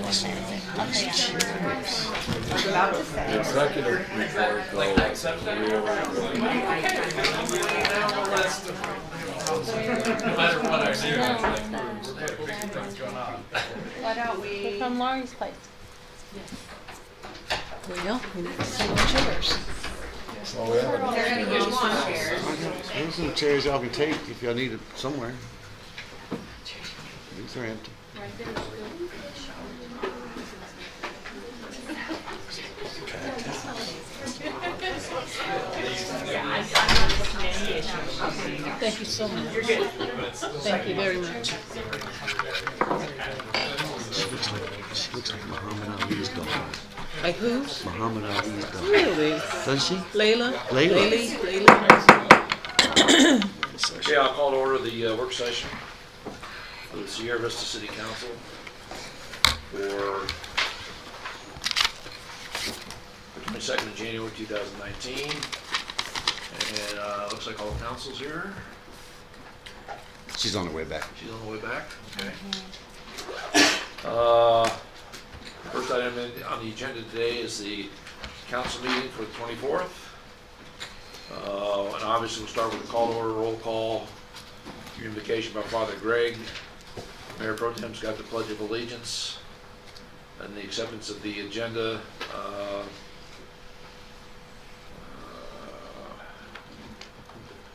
Executive report goes. No matter what I do, things going on. Why don't We're we? from Laurie's place. We don't. We need some chairs. Oh, yeah. They're gonna give one chair. There's some chairs y'all can take if y'all need it somewhere. These are empty. Thank you so much. Thank you very much. She looks like Muhammad Ali's daughter. Like who? Muhammad Ali's daughter. Really? Does she? Layla? Layla. Layla? Okay, I'll call to order the work session for the Sierra Vista City Council for the 22nd of January 2019. And looks like all the council's here. She's on her way back. She's on the way back. Okay. First item on the agenda today is the council meeting for the 24th. And obviously we'll start with the call to order, roll call, your invocation by Father Greg. Mayor Pro Tem's got the Pledge of Allegiance and the acceptance of the agenda.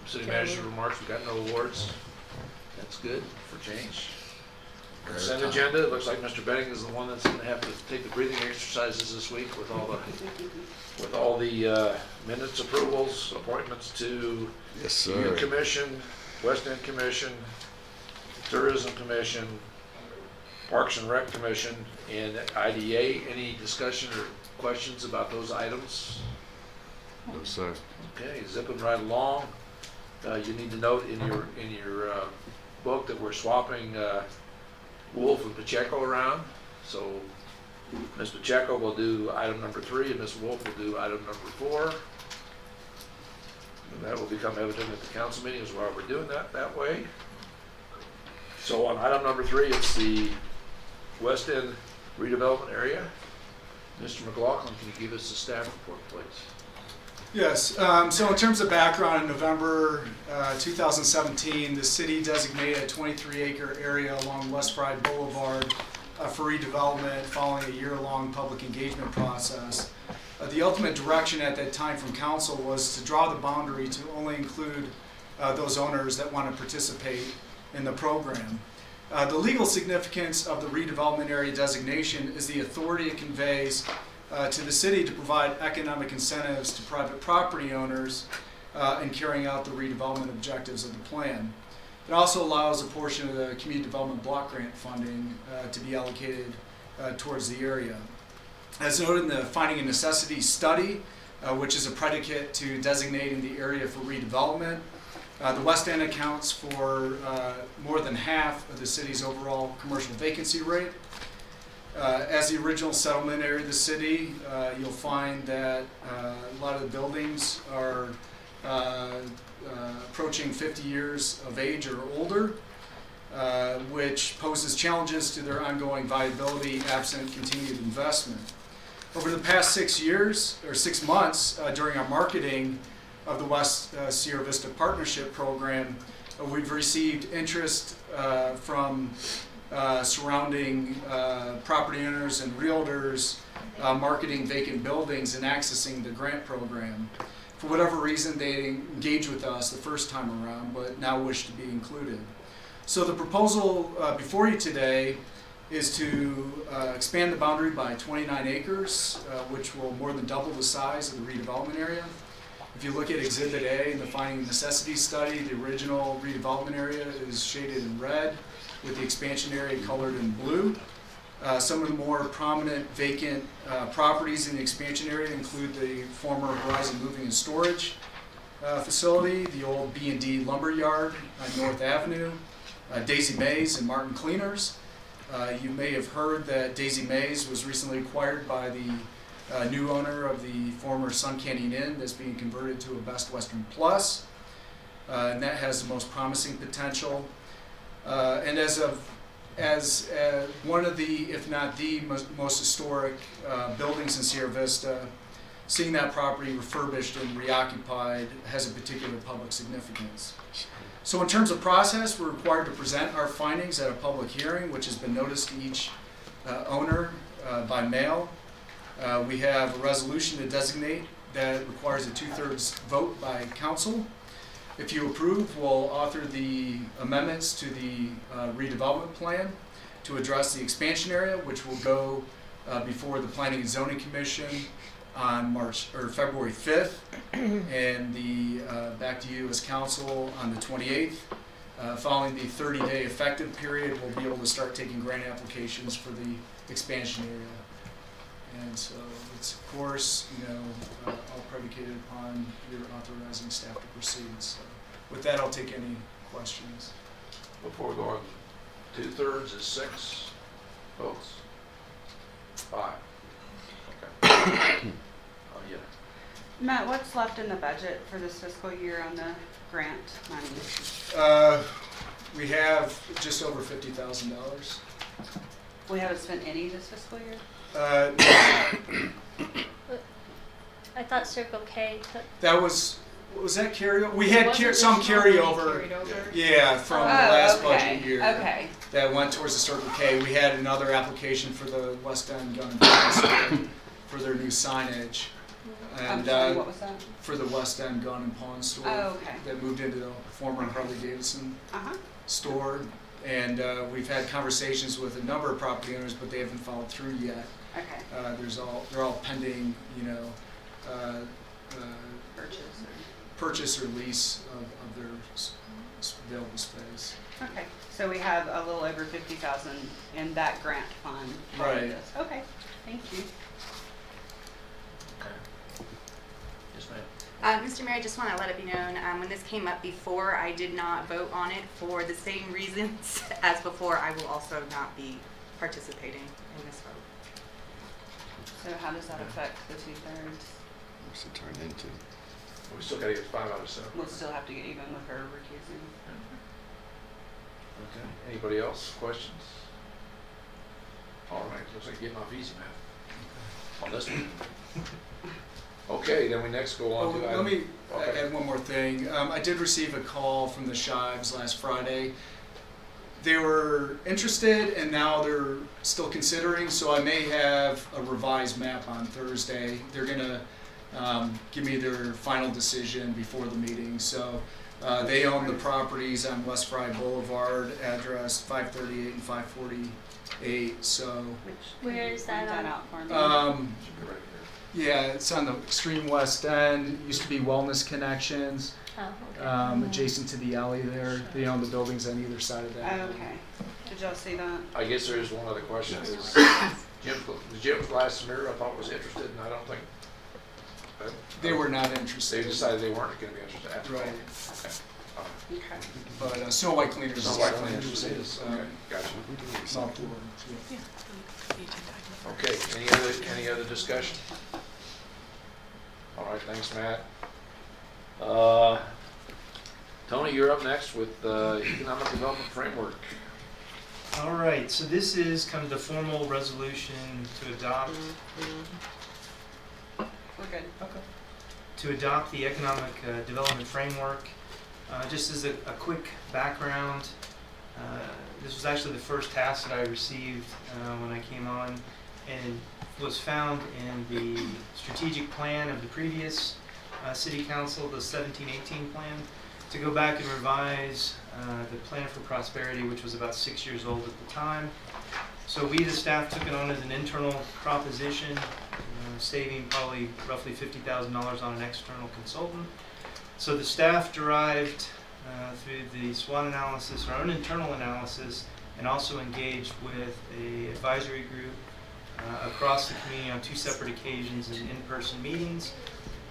City manager remarks, we got no awards. That's good for change. Consent agenda, it looks like Mr. Benning is the one that's gonna have to take the breathing exercises this week with all the minutes approvals, appointments to Yes, Youth sir. Commission, West End Commission, Tourism Commission, Parks and Rec Commission, and IDA. Any discussion or questions about those items? No, sir. Okay, zipping right along. You need to note in your book that we're swapping Wolf and Pacheco around. So Ms. Pacheco will do item number 3 and Ms. Wolf will do item number 4. And that will become evident at the council meeting as well. We're doing that way. So on item number 3, it's the West End redevelopment area. Mr. McLaughlin, can you give us the staff report, please? Yes, so in terms of background, in November 2017, the city designated a 23-acre area along West Pride Boulevard for redevelopment following a year-long public engagement process. The ultimate direction at that time from council was to draw the boundary to only include those owners that want to participate in the program. The legal significance of the redevelopment area designation is the authority it conveys to the city to provide economic incentives to private property owners in carrying out the redevelopment objectives of the plan. It also allows a portion of the community development block grant funding to be allocated towards the area. As noted in the finding of necessity study, which is a predicate to designating the area for redevelopment, the West End accounts for more than half of the city's overall commercial vacancy rate. As the original settlement area of the city, you'll find that a lot of the buildings are approaching 50 years of age or older, which poses challenges to their ongoing viability absent continued investment. Over the past 6 months during our marketing of the West Sierra Vista Partnership Program, we've received interest from surrounding property owners and realtors marketing vacant buildings and accessing the grant program. For whatever reason, they engaged with us the first time around, but now wish to be included. So the proposal before you today is to expand the boundary by 29 acres, which will more than double the size of the redevelopment area. If you look at Exhibit A in the finding of necessity study, the original redevelopment area is shaded in red, with the expansion area colored in blue. Some of the more prominent vacant properties in the expansion area include the former Horizon Moving and Storage facility, the old B&D Lumber Yard on North Avenue, Daisy Mays and Martin Cleaners. You may have heard that Daisy Mays was recently acquired by the new owner of the former Sun Canyon Inn that's being converted to a Best Western Plus, and that has the most promising potential. And as of as one of the, if not the most historic buildings in Sierra Vista, seeing that property refurbished and reoccupied has a particular public significance. So in terms of process, we're required to present our findings at a public hearing, which has been noticed to each owner by mail. We have a resolution to designate that requires a 2/3 vote by council. If you approve, we'll author the amendments to the redevelopment plan to address the expansion area, which will go before the Planning and Zoning Commission on February 5th, and back to you as council on the 28th. Following the 30-day effective period, we'll be able to start taking grant applications for the expansion area. And so it's, of course, all predicated upon your authorizing staff to proceed. So with that, I'll take any questions. Before we go on, 2/3 is 6 votes? 5. Okay. Oh, yeah. Matt, what's left in the budget for this fiscal year on the grant money? We have just over $50,000. We haven't spent any this fiscal year? I thought Circle K took. That was that carryover? We had some carryover. Yeah, from the last budget year. Okay. That went towards the Circle K. We had another application for the West End Gun and Pawn Store for their new signage. I'm And sorry, what was that? for the West End Gun and Pawn Store Oh, okay. that moved into the former Harley Davidson Uh-huh. store. And we've had conversations with a number of property owners, but they haven't followed through yet. Okay. They're all pending, Purchase purchase or lease of their available space. or, okay. So we have a little over 50,000 in that grant fund. for Right. this. Okay, thank you. Okay. Yes, ma'am. Mr. Mayor, I just want to let it be known, when this came up before, I did not vote on it for the same reasons as before. I will also not be participating in this vote. So how does that affect the 2/3? What's it turned into? We still gotta get 5 out of 7. We'll still have to get even with her recusing. Okay. Anybody else? Questions? All right, looks like getting off easy, man. On this one. Okay, then we next go on to. Let me Okay. add one more thing. I did receive a call from the Shives last Friday. They were interested, and now they're still considering, so I may have a revised map on Thursday. They're gonna give me their final decision before the meeting. So they own the properties on West Fry Boulevard, address 538 and 548. So Where is that Point that on? out for me. Should be right here. yeah, it's on the extreme west end. Used to be Wellness Connections. Oh, okay. Adjacent to the alley there. They own the buildings on either side of that. Okay. Did y'all see that? I guess there is one other question. Is Jim Glassmere, I thought was interested, and I don't think. They were not They interested. decided they weren't going to be interested after all. Right. Okay. All right. Okay. But Snow White Cleaners is Sounds like definitely an interest interested. is. Okay, gotcha. South Florida, yeah. Okay, any other discussion? All right, thanks, Matt. Tony, you're up next with Economic Development Framework. All right, so this is kind of the formal resolution to adopt We're good. the Economic Development Framework. Just as a quick background, this was actually the first task that I received when I came on, and was found in the strategic plan of the previous City Council, the 17-18 plan, to go back and revise the Plan for Prosperity, which was about 6 years old at the time. So we, the staff, took it on as an internal proposition, saving probably roughly $50,000 on an external consultant. So the staff derived through the SWOT analysis, our own internal analysis, and also engaged with an advisory group across the community on 2 separate occasions in in-person meetings.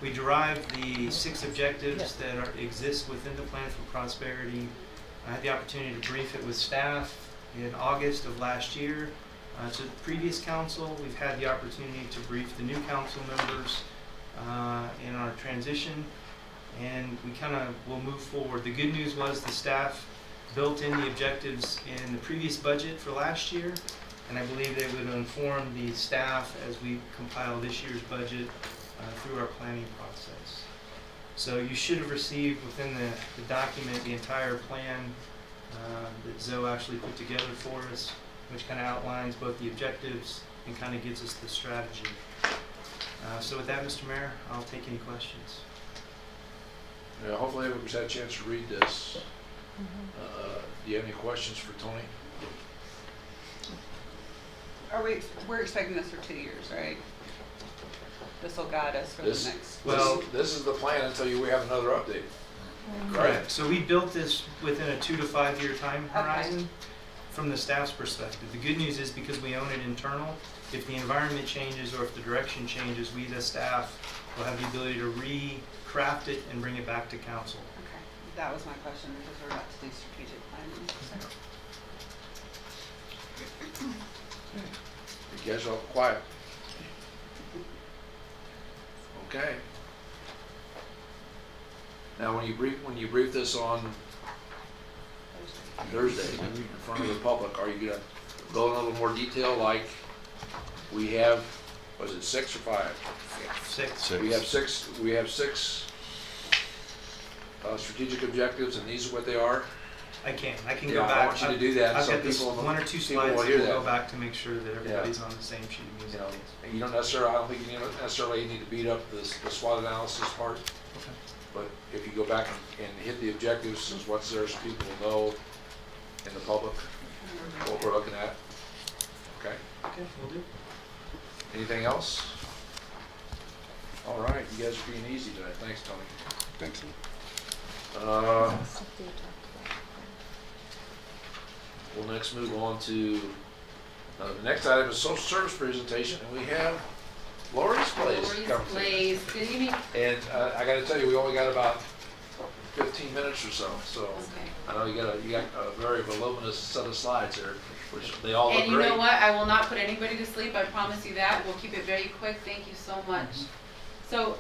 We derived the 6 objectives that exist within the Plan for Prosperity. I had the opportunity to brief it with staff in August of last year. To the previous council, we've had the opportunity to brief the new council members in our transition, and we kind of will move forward. The good news was the staff built in the objectives in the previous budget for last year, and I believe they would inform the staff as we compile this year's budget through our planning process. So you should have received within the document the entire plan that Zoe actually put together for us, which kind of outlines both the objectives and kind of gives us the strategy. So with that, Mr. Mayor, I'll take any questions. Yeah, hopefully everybody's had a chance to read this. Do you have any questions for Tony? We're expecting this for 2 years, right? This will guide us for the This- next. Well- This is the plan until we have another update. Correct. So we built this within a 2 to 5 year time Okay. horizon from the staff's perspective. The good news is because we own it internal, if the environment changes or if the direction changes, we the staff will have the ability to recraft it and bring it back to council. Okay, that was my question because we're about to do strategic planning. You guys are all quiet. Okay. Now, when you brief this on Thursday in front of the public, are you gonna go in a little more detail like we have, was it 6 or 5? 6. We have six strategic objectives, and these are what they are. I can Yeah, go back. I want you to do that I've so got this people will- 1 or 2 people slides will that hear will go that. back to make sure that everybody's on the same sheet of You music. know, and you don't necessarily, I don't think you necessarily need to beat up the SWOT analysis part, Okay. but if you go back and hit the objectives, is what's there so people will know in the public what we're looking at. Okay, Okay, we'll do. anything else? All right, you guys are being easy tonight. Thanks, Tony. Thanks. We'll next move on to, the next item is social service presentation, and we have Lori's Place. Lori's coming. Place. Good evening. And I gotta tell you, we only got about 15 minutes or so, so Okay. I know you got a very voluminous set of slides there, which they all look And you great. know what? I will not put anybody to sleep. I promise you that. We'll keep it very quick. Thank you so much. So,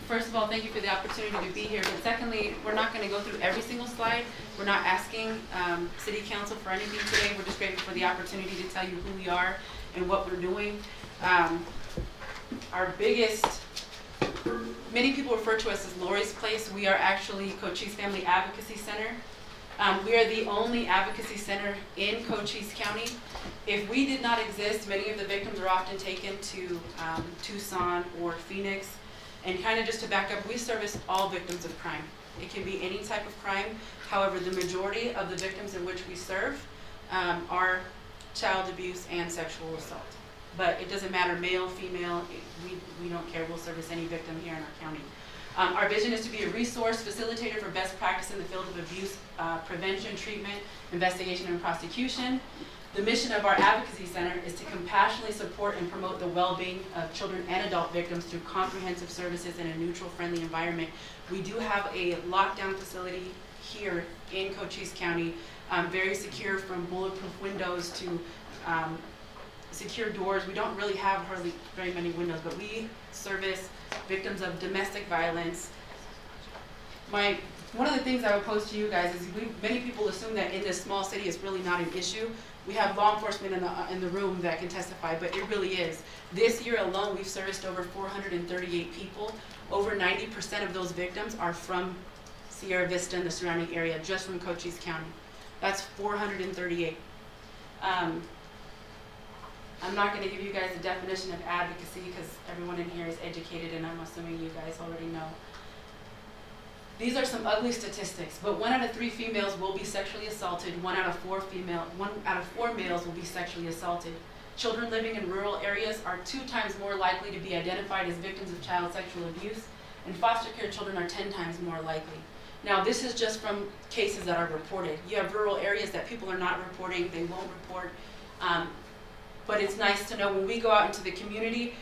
first of all, thank you for the opportunity to be here. But secondly, we're not going to go through every single slide. We're not asking City Council for anything today. We're just grateful for the opportunity to tell you who we are and what we're doing. Our biggest, many people refer to us as Lori's Place. We are actually Cochise Family Advocacy Center. We are the only advocacy center in Cochise County. If we did not exist, many of the victims are often taken to Tucson or Phoenix. And kind of just to back up, we service all victims of crime. It can be any type of crime. However, the majority of the victims in which we serve are child abuse and sexual assault. But it doesn't matter, male, female, we don't care. We'll service any victim here in our county. Our vision is to be a resource facilitator for best practice in the field of abuse prevention, treatment, investigation, and prosecution. The mission of our advocacy center is to compassionately support and promote the well-being of children and adult victims through comprehensive services in a neutral, friendly environment. We do have a lockdown facility here in Cochise County, very secure, from bulletproof windows to secure doors. We don't really have hardly very many windows, but we service victims of domestic violence. One of the things I would pose to you guys is many people assume that in this small city it's really not an issue. We have law enforcement in the room that can testify, but it really is. This year alone, we've serviced over 438 people. Over 90% of those victims are from Sierra Vista and the surrounding area, just from Cochise County. That's 438. I'm not going to give you guys a definition of advocacy because everyone in here is educated, and I'm assuming you guys already know. These are some ugly statistics, but 1 out of 3 females will be sexually assaulted. 1 out of 4 males will be sexually assaulted. Children living in rural areas are 2 times more likely to be identified as victims of child sexual abuse, and foster care children are 10 times more likely. Now, this is just from cases that are reported. You have rural areas that people are not reporting, they won't report, but it's nice to know when we go out into the community,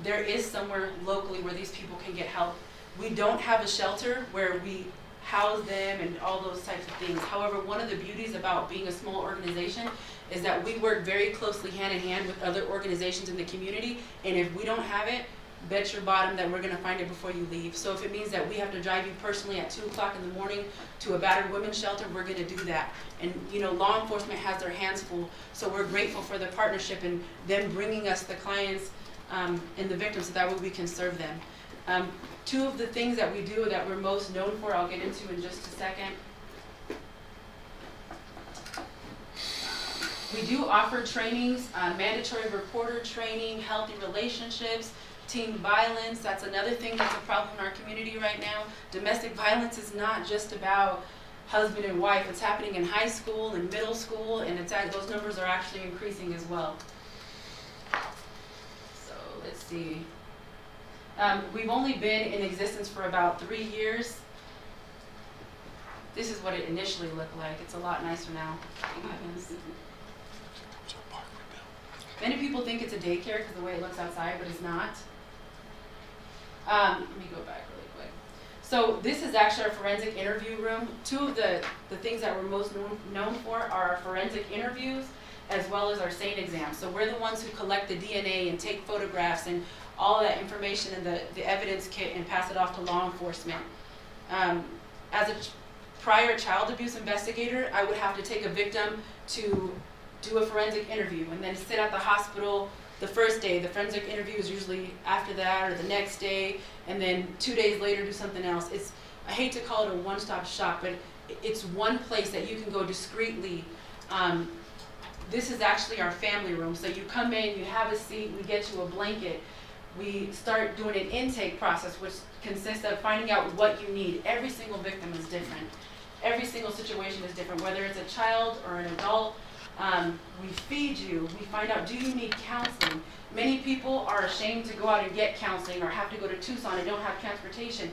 there is somewhere locally where these people can get help. We don't have a shelter where we house them and all those types of things. However, one of the beauties about being a small organization is that we work very closely hand in hand with other organizations in the community, and if we don't have it, bet your bottom that we're gonna find it before you leave. So if it means that we have to drive you personally at 2 o'clock in the morning to a battered women's shelter, we're gonna do that. And, you know, law enforcement has their hands full, so we're grateful for the partnership and them bringing us the clients and the victims so that way we can serve them. Two of the things that we do that we're most known for, I'll get into in just a second. We do offer trainings, mandatory reporter training, healthy relationships, teen violence. That's another thing that's a problem in our community right now. Domestic violence is not just about husband and wife. It's happening in high school and middle school, and those numbers are actually increasing as well. So let's see. We've only been in existence for about 3 years. This is what it initially looked like. It's a lot nicer now. Thank goodness. Many people think it's a daycare because of the way it looks outside, but it's not. Let me go back really quick. So this is actually our forensic interview room. Two of the things that we're most known for are our forensic interviews as well as our SANE exams. So we're the ones who collect the DNA and take photographs and all that information in the evidence kit and pass it off to law enforcement. As a prior child abuse investigator, I would have to take a victim to do a forensic interview and then sit at the hospital the first day. The forensic interview is usually after that or the next day, and then 2 days later do something else. I hate to call it a one-stop shop, but it's one place that you can go discreetly. This is actually our family room. So you come in, you have a seat, we get you a blanket. We start doing an intake process, which consists of finding out what you need. Every single victim is different. Every single situation is different, whether it's a child or an adult. We feed you, we find out, do you need counseling? Many people are ashamed to go out and get counseling or have to go to Tucson and don't have transportation.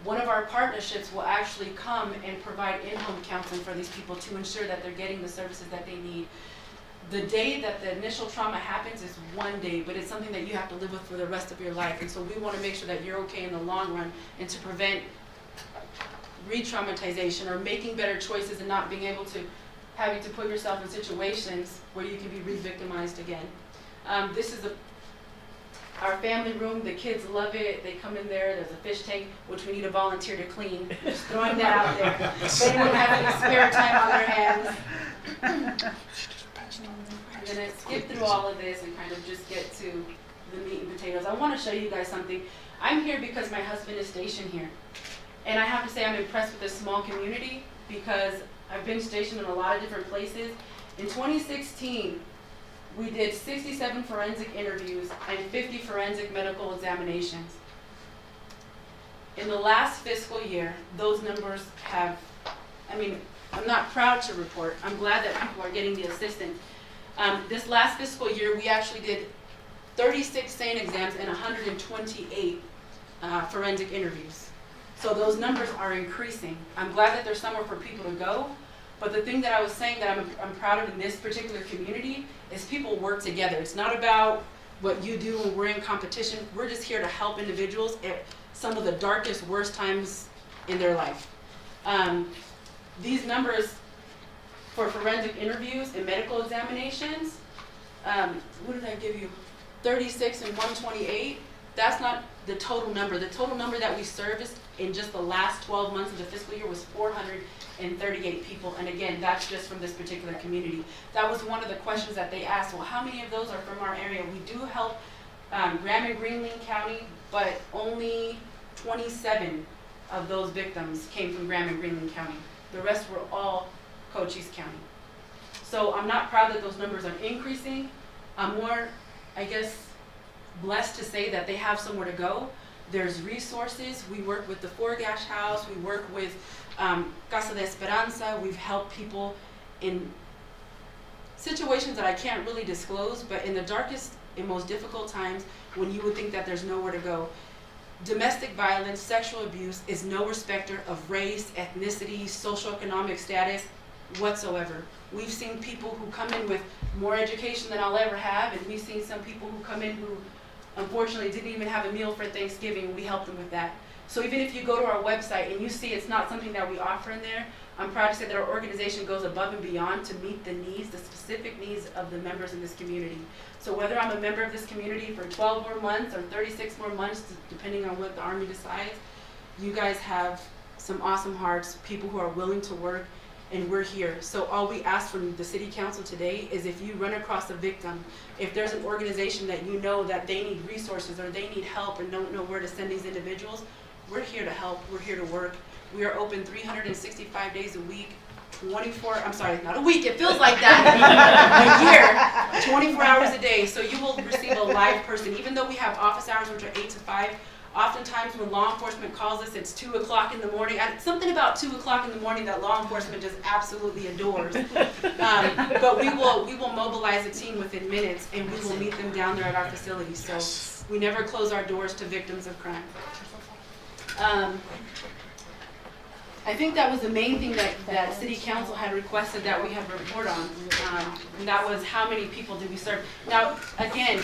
One of our partnerships will actually come and provide in-home counseling for these people to ensure that they're getting the services that they need. The day that the initial trauma happens is one day, but it's something that you have to live with for the rest of your life. And so we want to make sure that you're okay in the long run and to prevent re-traumatization or making better choices and not being able to having to put yourself in situations where you can be re-victimized again. This is our family room. The kids love it. They come in there. There's a fish tank, which we need a volunteer to clean. Just throwing that out there. They don't have any spare time on their hands. I'm going to skip through all of this and kind of just get to the meat and potatoes. I want to show you guys something. I'm here because my husband is stationed here. And I have to say I'm impressed with this small community because I've been stationed in a lot of different places. In 2016, we did 67 forensic interviews and 50 forensic medical examinations. In the last fiscal year, those numbers have, I'm not proud to report. I'm glad that people are getting the assistance. This last fiscal year, we actually did 36 SANE exams and 128 forensic interviews. So those numbers are increasing. I'm glad that there's somewhere for people to go, but the thing that I was saying that I'm proud of in this particular community is people work together. It's not about what you do when we're in competition. We're just here to help individuals at some of the darkest, worst times in their life. These numbers for forensic interviews and medical examinations, what did I give you? 36 and 128. That's not the total number. The total number that we serviced in just the last 12 months of the fiscal year was 438 people. And again, that's just from this particular community. That was one of the questions that they asked. Well, how many of those are from our area? We do help Graham and Greenlee County, but only 27 of those victims came from Graham and Greenlee County. The rest were all Cochise County. So I'm not proud that those numbers are increasing. I'm more, I guess, blessed to say that they have somewhere to go. There's resources. We work with the Forgash House. We work with Casa de Esperanza. We've helped people in situations that I can't really disclose, but in the darkest and most difficult times when you would think that there's nowhere to go. Domestic violence, sexual abuse is no respecter of race, ethnicity, socioeconomic status whatsoever. We've seen people who come in with more education than I'll ever have, and we've seen some people who come in who unfortunately didn't even have a meal for Thanksgiving. We help them with that. So even if you go to our website and you see it's not something that we offer in there, I'm proud to say that our organization goes above and beyond to meet the needs, the specific needs of the members in this community. So whether I'm a member of this community for 12 more months or 36 more months, depending on what the Army decides, you guys have some awesome hearts, people who are willing to work, and we're here. So all we ask from the city council today is if you run across a victim, if there's an organization that you know that they need resources or they need help and don't know where to send these individuals, we're here to help, we're here to work. We are open 365 days a week, 24, I'm sorry, not a week, it feels like that, a year, 24 hours a day. So you will receive a live person, even though we have office hours which are 8 to 5, oftentimes when law enforcement calls us, it's 2 o'clock in the morning. Something about 2 o'clock in the morning that law enforcement just absolutely adores. But we will mobilize a team within minutes, and we will meet them down there at our facility. So we never close our doors to victims of crime. I think that was the main thing that City Council had requested that we have a report on, and that was how many people did we serve. Now, again,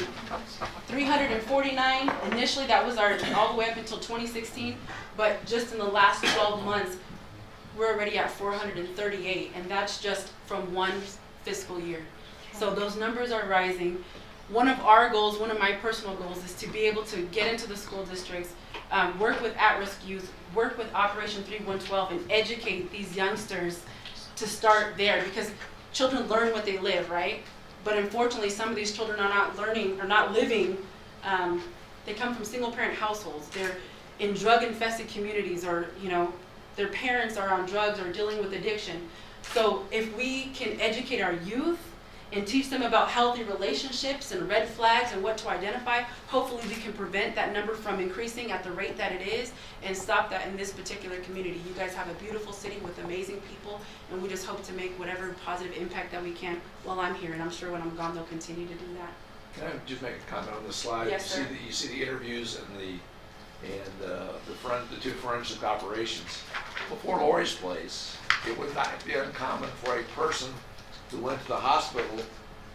349, initially that was our, all the way up until 2016, but just in the last 12 months, we're already at 438, and that's just from one fiscal year. So those numbers are rising. One of our goals, one of my personal goals, is to be able to get into the school districts, work with at-risk youth, work with Operation 3112, and educate these youngsters to start there, because children learn what they live, right? But unfortunately, some of these children are not learning or not living. They come from single-parent households. They're in drug-infested communities, or their parents are on drugs or dealing with addiction. So if we can educate our youth and teach them about healthy relationships and red flags and what to identify, hopefully we can prevent that number from increasing at the rate that it is and stop that in this particular community. You guys have a beautiful city with amazing people, and we just hope to make whatever positive impact that we can while I'm here, and I'm sure when I'm gone they'll continue to do that. Can I just make a comment on this slide? Yes, sir. You see the interviews and the two forensic operations. Before Lori's place, it would not be uncommon for a person who went to the hospital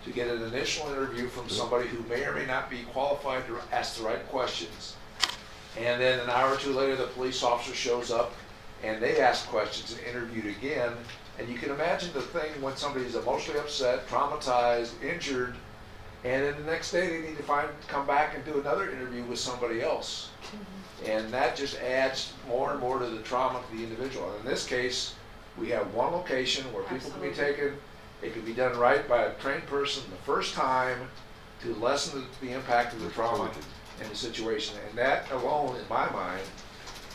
to get an initial interview from somebody who may or may not be qualified to ask the right questions. And then an hour or two later, the police officer shows up and they ask questions and interviewed again. And you can imagine the thing when somebody's emotionally upset, traumatized, injured, and then the next day they need to come back and do another interview with somebody else. And that just adds more and more to the trauma to the individual. And in this case, we have one location where people can be taken. It can be done right by a trained person the first time to lessen the impact of the trauma in the situation. And that alone, in my mind,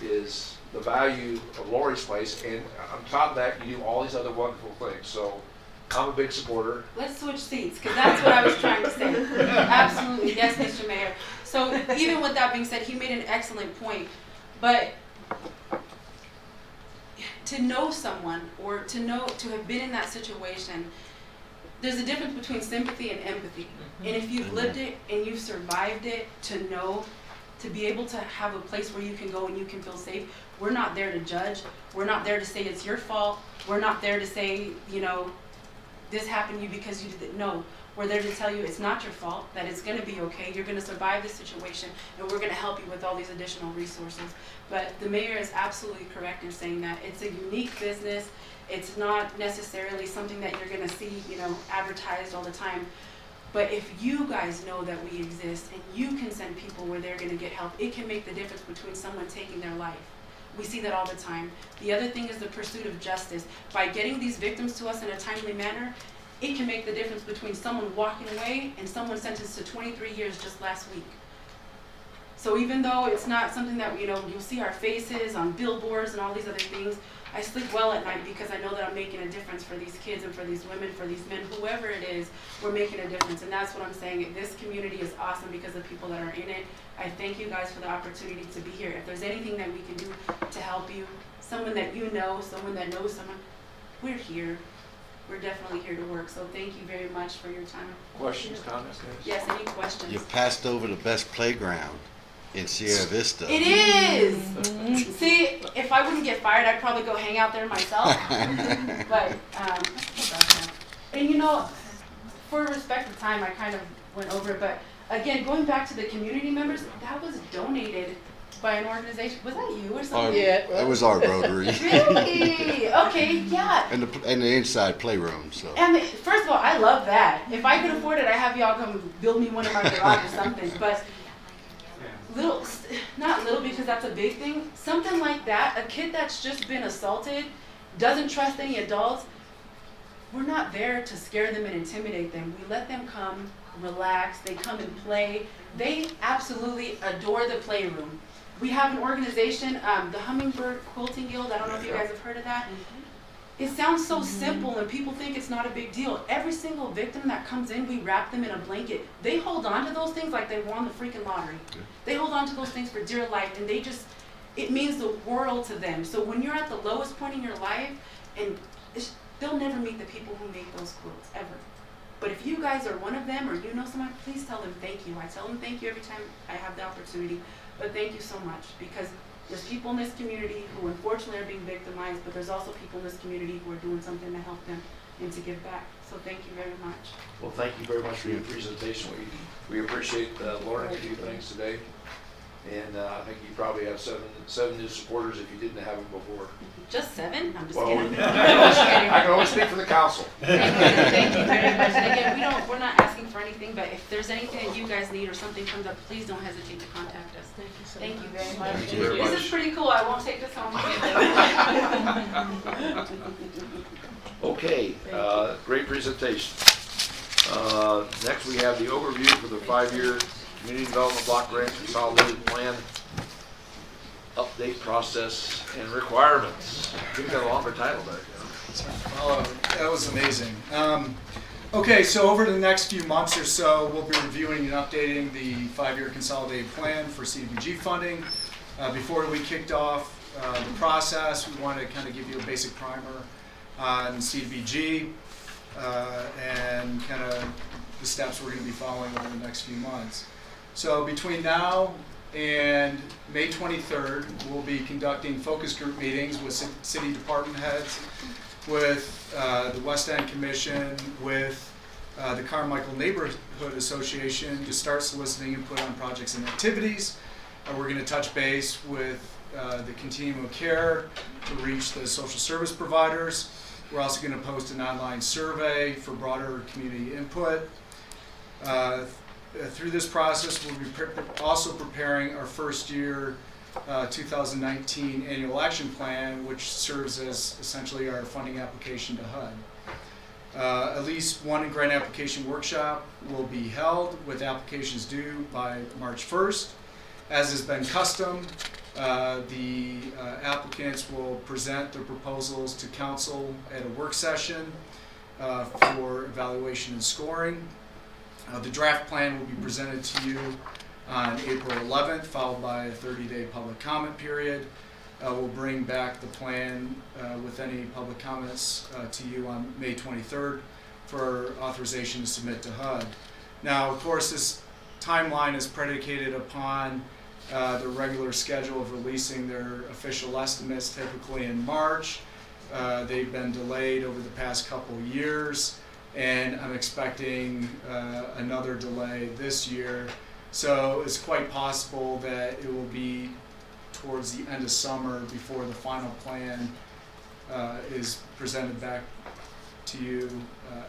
is the value of Lori's place. And on top of that, you do all these other wonderful things. So I'm a big supporter. Let's switch seats, because that's what I was trying to say. Absolutely, yes, Mr. Mayor. So even with that being said, he made an excellent point. But to know someone, or to have been in that situation, there's a difference between sympathy and empathy. And if you've lived it and you've survived it, to be able to have a place where you can go and you can feel safe. We're not there to judge. We're not there to say it's your fault. We're not there to say, this happened to you because you did it. No, we're there to tell you it's not your fault, that it's going to be okay. You're going to survive this situation, and we're going to help you with all these additional resources. But the mayor is absolutely correct in saying that it's a unique business. It's not necessarily something that you're going to see, advertised all the time. But if you guys know that we exist and you can send people where they're going to get help, it can make the difference between someone taking their life. We see that all the time. The other thing is the pursuit of justice. By getting these victims to us in a timely manner, it can make the difference between someone walking away and someone sentenced to 23 years just last week. So even though it's not something that, you'll see our faces on billboards and all these other things, I sleep well at night because I know that I'm making a difference for these kids and for these women, for these men, whoever it is, we're making a difference. And that's what I'm saying. This community is awesome because of the people that are in it. I thank you guys for the opportunity to be here. If there's anything that we can do to help you, someone that someone that knows someone, we're here. We're definitely here to work. So thank you very much for your time. Questions, comments, guys? Yes, any questions? You passed over the best playground in Sierra Vista. It is! See, if I wouldn't get fired, I'd probably go hang out there myself. But, and for respect of time, I kind of went over it. But again, going back to the community members, that was donated by an organization. Was that you or something? It was our Rotary. Really? Okay, yeah. and the inside playroom, so. And first of all, I love that. If I could afford it, I have y'all come build me one in my garage or something. But little, not little because that's a big thing. Something like that, a kid that's just been assaulted, doesn't trust any adults. We're not there to scare them and intimidate them. We let them come, relax. They come and play. They absolutely adore the playroom. We have an organization, the Hummingbird Quilting Guild. I don't know if you guys have heard of that. It sounds so simple and people think it's not a big deal. Every single victim that comes in, we wrap them in a blanket. They hold on to those things like they won the freaking lottery. They hold on to those things for dear life, and it means the world to them. So when you're at the lowest point in your life, and they'll never meet the people who make those quilts, ever. But if you guys are one of them, or you know someone, please tell them thank you. I tell them thank you every time I have the opportunity, but thank you so much, because there's people in this community who unfortunately are being victimized, but there's also people in this community who are doing something to help them and to give back. So thank you very much. Well, thank you very much for your presentation. We appreciate learning a few things today. And I think you probably have seven new supporters if you didn't have them before. Just 7? I'm just Well, kidding. I can only speak for the council. Thank you very much. And again, we're not asking for anything, but if there's anything that you guys need or something comes up, please don't hesitate to contact us. Thank you very much. Thank you very much. This is pretty cool. I won't take this home. Okay, great presentation. Next we have the overview for the 5-year Community Development Block Grant Consolidated Plan Update Process and Requirements. You've got a longer title there. Oh, that was amazing. Okay, so over the next few months or so, we'll be reviewing and updating the 5-year consolidated plan for CDBG funding. Before we kicked off the process, we wanted to kind of give you a basic primer on CDBG and kind of the steps we're going to be following over the next few months. So between now and May 23rd, we'll be conducting focus group meetings with city department heads, with the West End Commission, with the Carmichael Neighborhood Association to start soliciting input on projects and activities. We're going to touch base with the Continuum of Care to reach the social service providers. We're also going to post an online survey for broader community input. Through this process, we'll be also preparing our first year 2019 annual action plan, which serves as essentially our funding application to HUD. At least one grant application workshop will be held with applications due by March 1st. As has been custom, the applicants will present their proposals to council at a work session for evaluation and scoring. The draft plan will be presented to you on April 11th, followed by a 30-day public comment period. We'll bring back the plan with any public comments to you on May 23rd for authorization to submit to HUD. Now, of course, this timeline is predicated upon the regular schedule of releasing their official estimates, typically in March. They've been delayed over the past couple years, and I'm expecting another delay this year. So it's quite possible that it will be towards the end of summer before the final plan is presented back to you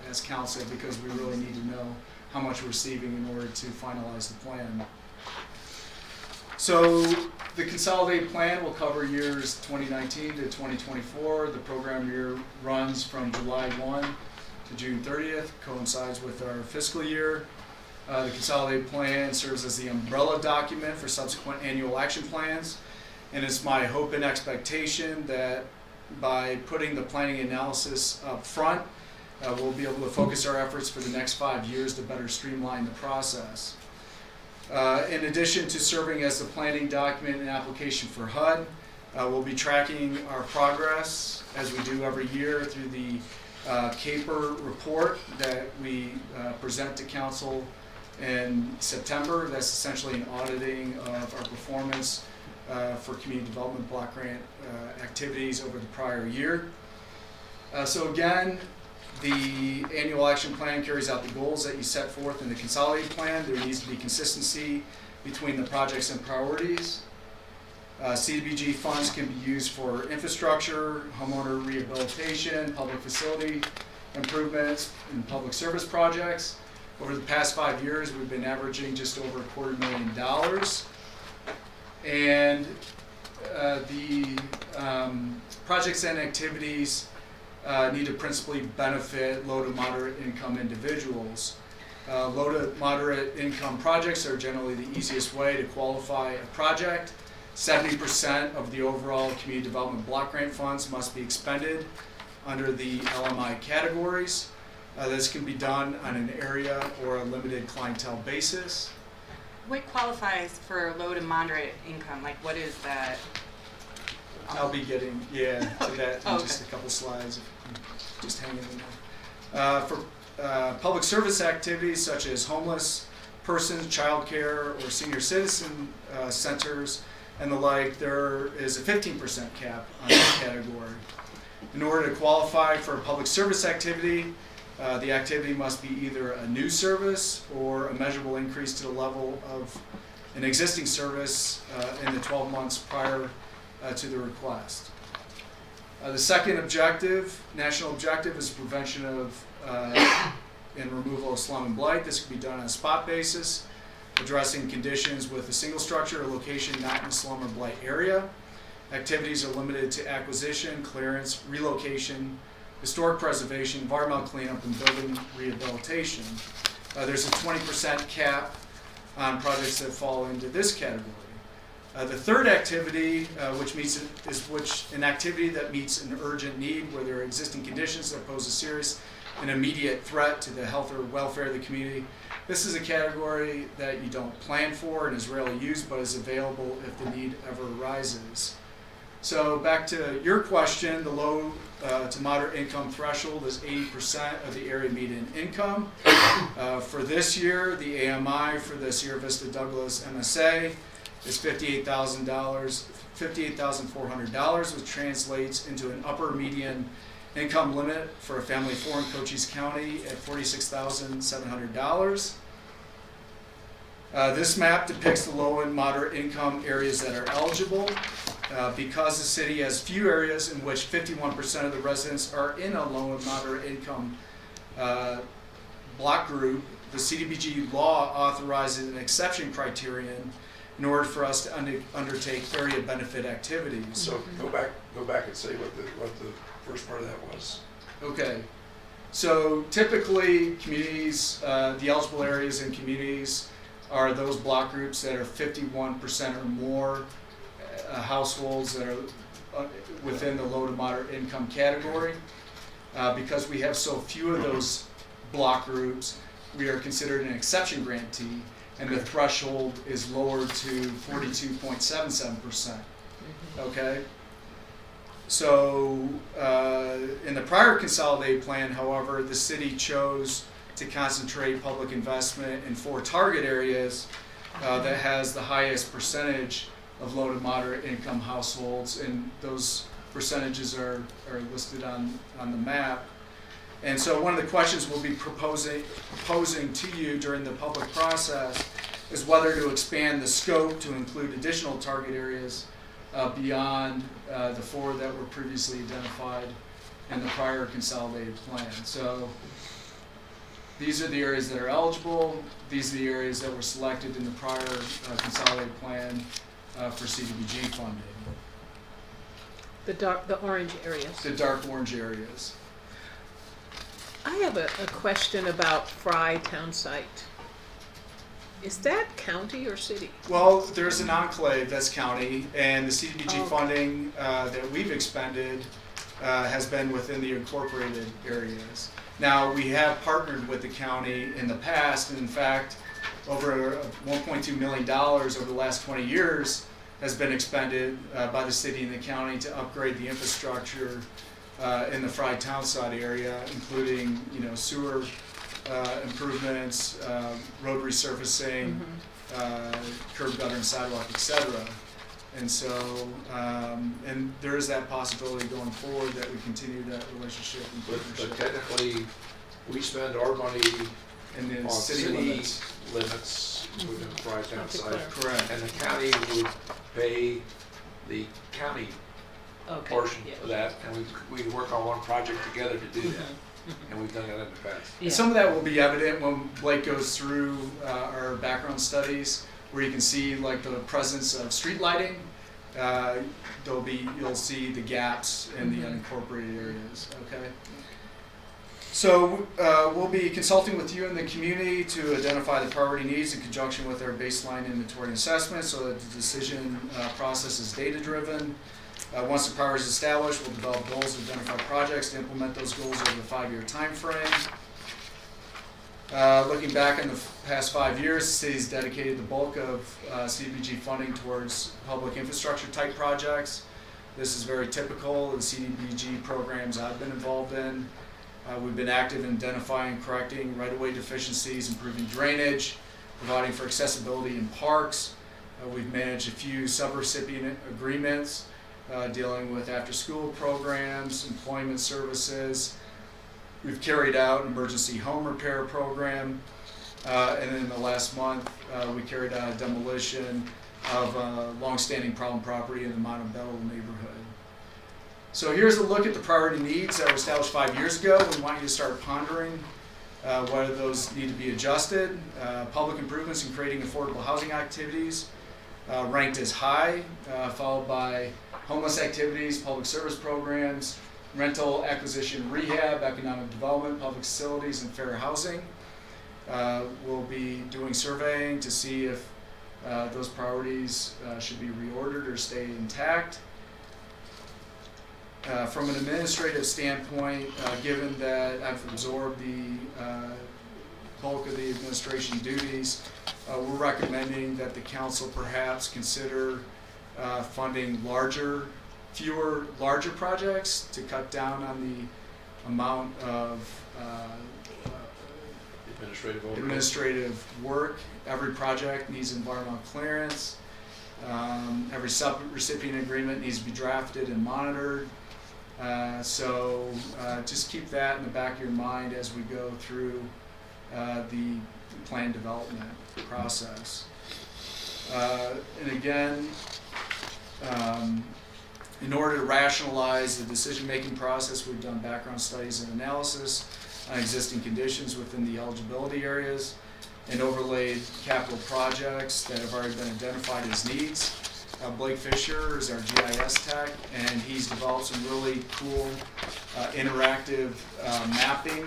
as council, because we really need to know how much we're receiving in order to finalize the plan. So the consolidated plan will cover years 2019 to 2024. The program year runs from July 1 to June 30th, coincides with our fiscal year. The consolidated plan serves as the umbrella document for subsequent annual action plans, and it's my hope and expectation that by putting the planning analysis up front, we'll be able to focus our efforts for the next 5 years to better streamline the process. In addition to serving as the planning document and application for HUD, we'll be tracking our progress as we do every year through the CAPER report that we present to council in September. That's essentially an auditing of our performance for community development block grant activities over the prior year. So again, the annual action plan carries out the goals that you set forth in the consolidated plan. There needs to be consistency between the projects and priorities. CDBG funds can be used for infrastructure, homeowner rehabilitation, public facility improvements, and public service projects. Over the past 5 years, we've been averaging just over $250,000. And the projects and activities need to principally benefit low to moderate income individuals. Low to moderate income projects are generally the easiest way to qualify a project. 70% of the overall community development block grant funds must be expended under the LMI categories. This can be done on an area or a limited clientele basis. What qualifies for low to moderate income? Like, what is that? I'll be getting, to that in Okay. just a couple slides. If you just hang in there. For public service activities such as homeless persons, childcare, or senior citizen centers and the like, there is a 15% cap on that category. In order to qualify for a public service activity, the activity must be either a new service or a measurable increase to the level of an existing service in the 12 months prior to the request. The second objective, national objective, is prevention of and removal of slum and blight. This can be done on a spot basis, addressing conditions with a single structure or location not in a slum or blight area. Activities are limited to acquisition, clearance, relocation, historic preservation, environmental cleanup, and building rehabilitation. There's a 20% cap on projects that fall into this category. The third activity, which an activity that meets an urgent need where there are existing conditions that pose a serious and immediate threat to the health or welfare of the community. This is a category that you don't plan for and is rarely used, but is available if the need ever arises. So back to your question, the low to moderate income threshold is 80% of the area median income. For this year, the AMI for the Sierra Vista Douglas MSA is $58,400, which translates into an upper median income limit for a family of 4 in Cochise County at $46,700. This map depicts the low and moderate income areas that are eligible. Because the city has few areas in which 51% of the residents are in a low and moderate income block group, the CDBG law authorizes an exception criterion in order for us to undertake area benefit activities. So go back and say what the first part of that was. Okay, so typically communities, the eligible areas in communities are those block groups that are 51% or more households that are within the low to moderate income category. Because we have so few of those block groups, we are considered an exception grantee, and the threshold is lowered to 42.77%. Okay? So in the prior consolidated plan, however, the city chose to concentrate public investment in 4 target areas that has the highest percentage of low to moderate income households, and those percentages are listed on the map. And so one of the questions we'll be proposing to you during the public process is whether to expand the scope to include additional target areas beyond the 4 that were previously identified in the prior consolidated plan. So these are the areas that are eligible. These are the areas that were selected in the prior consolidated plan for CDBG funding. The orange areas. The dark orange areas. I have a question about Fry Town Site. Is that county or city? Well, there's an enclave that's county, and the CDBG Oh. funding that we've expended has been within the incorporated areas. Now, we have partnered with the county in the past, and in fact, over $1.2 million over the last 20 years has been expended by the city and the county to upgrade the infrastructure in the Fry Townside area, including sewer improvements, road resurfacing, curb, gutter, and sidewalk, etc. And so, and there is that possibility going forward that we continue that relationship and But partnership technically, we spend our money in the on city limits. limits within the Fry Town site. Correct. And the county would pay the county Okay. portion yeah. of that, and we work on one project together to do that. And we've done that in the past. Yeah. And some of that will be evident when Blake goes through our background studies, where you can see like the presence of street lighting. You'll see the gaps in the unincorporated areas. Okay. So we'll be consulting with you and the community to identify the priority needs in conjunction with our baseline inventory and assessment, so that the decision process is data driven. Once the priority is established, we'll develop goals to identify projects to implement those goals over the 5-year time frame. Looking back in the past 5 years, the city's dedicated the bulk of CDBG funding towards public infrastructure type projects. This is very typical of the CDBG programs I've been involved in. We've been active in identifying and correcting right-of-way deficiencies, improving drainage, providing for accessibility in parks. We've managed a few sub-recipient agreements dealing with after-school programs, employment services. We've carried out an emergency home repair program, and then in the last month, we carried out a demolition of a long-standing problem property in the Montebello neighborhood. So here's a look at the priority needs that were established 5 years ago. We want you to start pondering whether those need to be adjusted. Public improvements in creating affordable housing activities ranked as high, followed by homeless activities, public service programs, rental, acquisition, rehab, economic development, public facilities, and fair housing. We'll be doing surveying to see if those priorities should be reordered or stay intact. From an administrative standpoint, given that I've absorbed the bulk of the administration duties, we're recommending that the council perhaps consider funding fewer larger projects to cut down on the amount of administrative work. Every project needs environmental clearance. Every sub-recipient agreement needs to be drafted and monitored. So just keep that in the back of your mind as we go through the plan development process. And again, in order to rationalize the decision-making process, we've done background studies and analysis on existing conditions within the eligibility areas and overlaid capital projects that have already been identified as needs. Blake Fisher is our GIS tech, and he's developed some really cool interactive mapping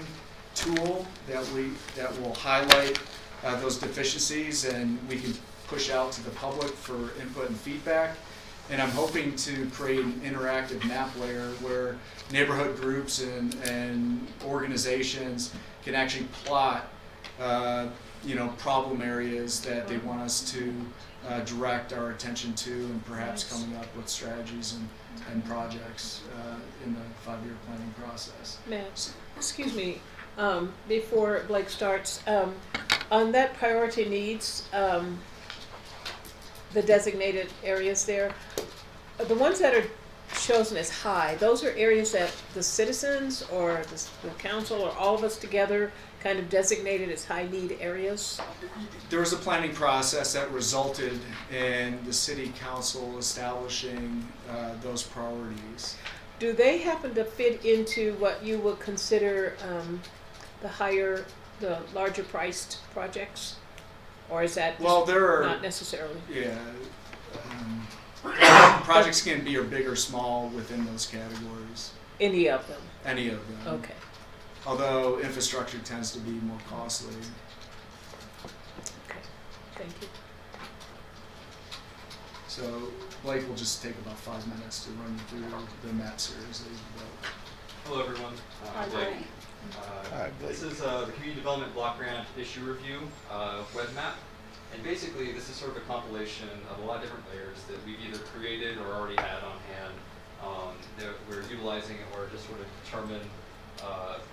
tool that will highlight those deficiencies, and we can push out to the public for input and feedback. And I'm hoping to create an interactive map layer where neighborhood groups and organizations can actually plot problem areas that they want us to direct our attention to, and perhaps coming up with strategies and projects in the 5-year planning process. Ma'am, excuse me, before Blake starts, on that priority needs, the designated areas there, the ones that are chosen as high, those are areas that the citizens or the council or all of us together kind of designated as high need areas? There was a planning process that resulted in the city council establishing those priorities. Do they happen to fit into what you would consider the larger priced projects? Or is that Well, there are not necessarily? Yeah. Projects can be big or small within those categories. Any of them? Any of them. Okay. Although infrastructure tends to be more costly. Okay. Thank you. So Blake will just take about 5 minutes to run you through the map series that he's developed. Hello, everyone. I'm Blake. This is the Community Development Block Grant Issue Review web map. And basically, this is sort of a compilation of a lot of different layers that we've either created or already had on hand that we're utilizing or just sort of determine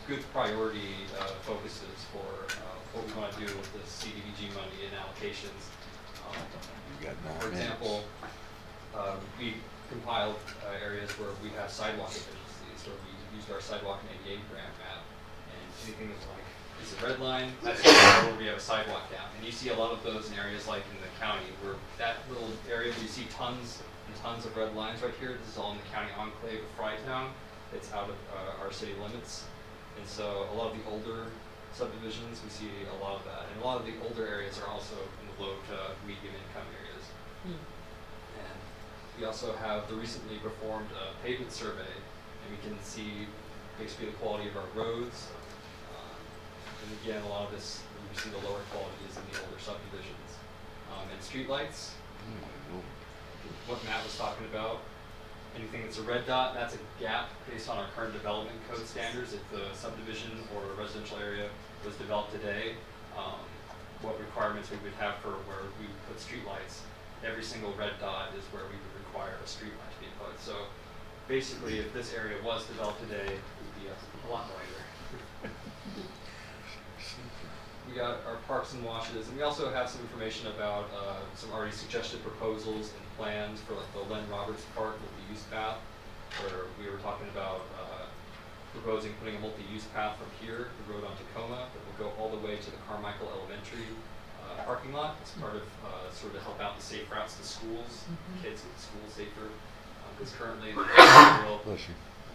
good priority focuses for what we want to do with the CDBG money and allocations. For example, we compiled areas where we have sidewalk efficiencies, so we used our sidewalk and ADA grant map, and anything that's like is a red line. That's where we have a sidewalk down. And you see a lot of those in areas like in the county, where that little area where you see tons and tons of red lines right here. This is all in the county enclave of Frytown. It's out of our city limits. And so a lot of the older subdivisions, we see a lot of that. And a lot of the older areas are also in the low to medium income areas. And we also have the recently performed pavement survey, and we can see basically the quality of our roads. And again, a lot of this, we see the lower quality is in the older subdivisions. And streetlights, what Matt was talking about, anything that's a red dot, that's a gap based on our current development code standards. If the subdivision or residential area was developed today, what requirements we would have for where we would put streetlights. Every single red dot is where we would require a streetlight to be put. So basically, if this area was developed today, it would be a lot brighter. We got our parks and washes, and we also have some information about some already suggested proposals and plans for like the Len Roberts Park multi-use path, where we were talking about proposing putting a multi-use path from here, the road on Tacoma, that will go all the way to the Carmichael Elementary parking lot. It's part of sort of help out the safe routes to schools, kids get to school safer, because currently there's a real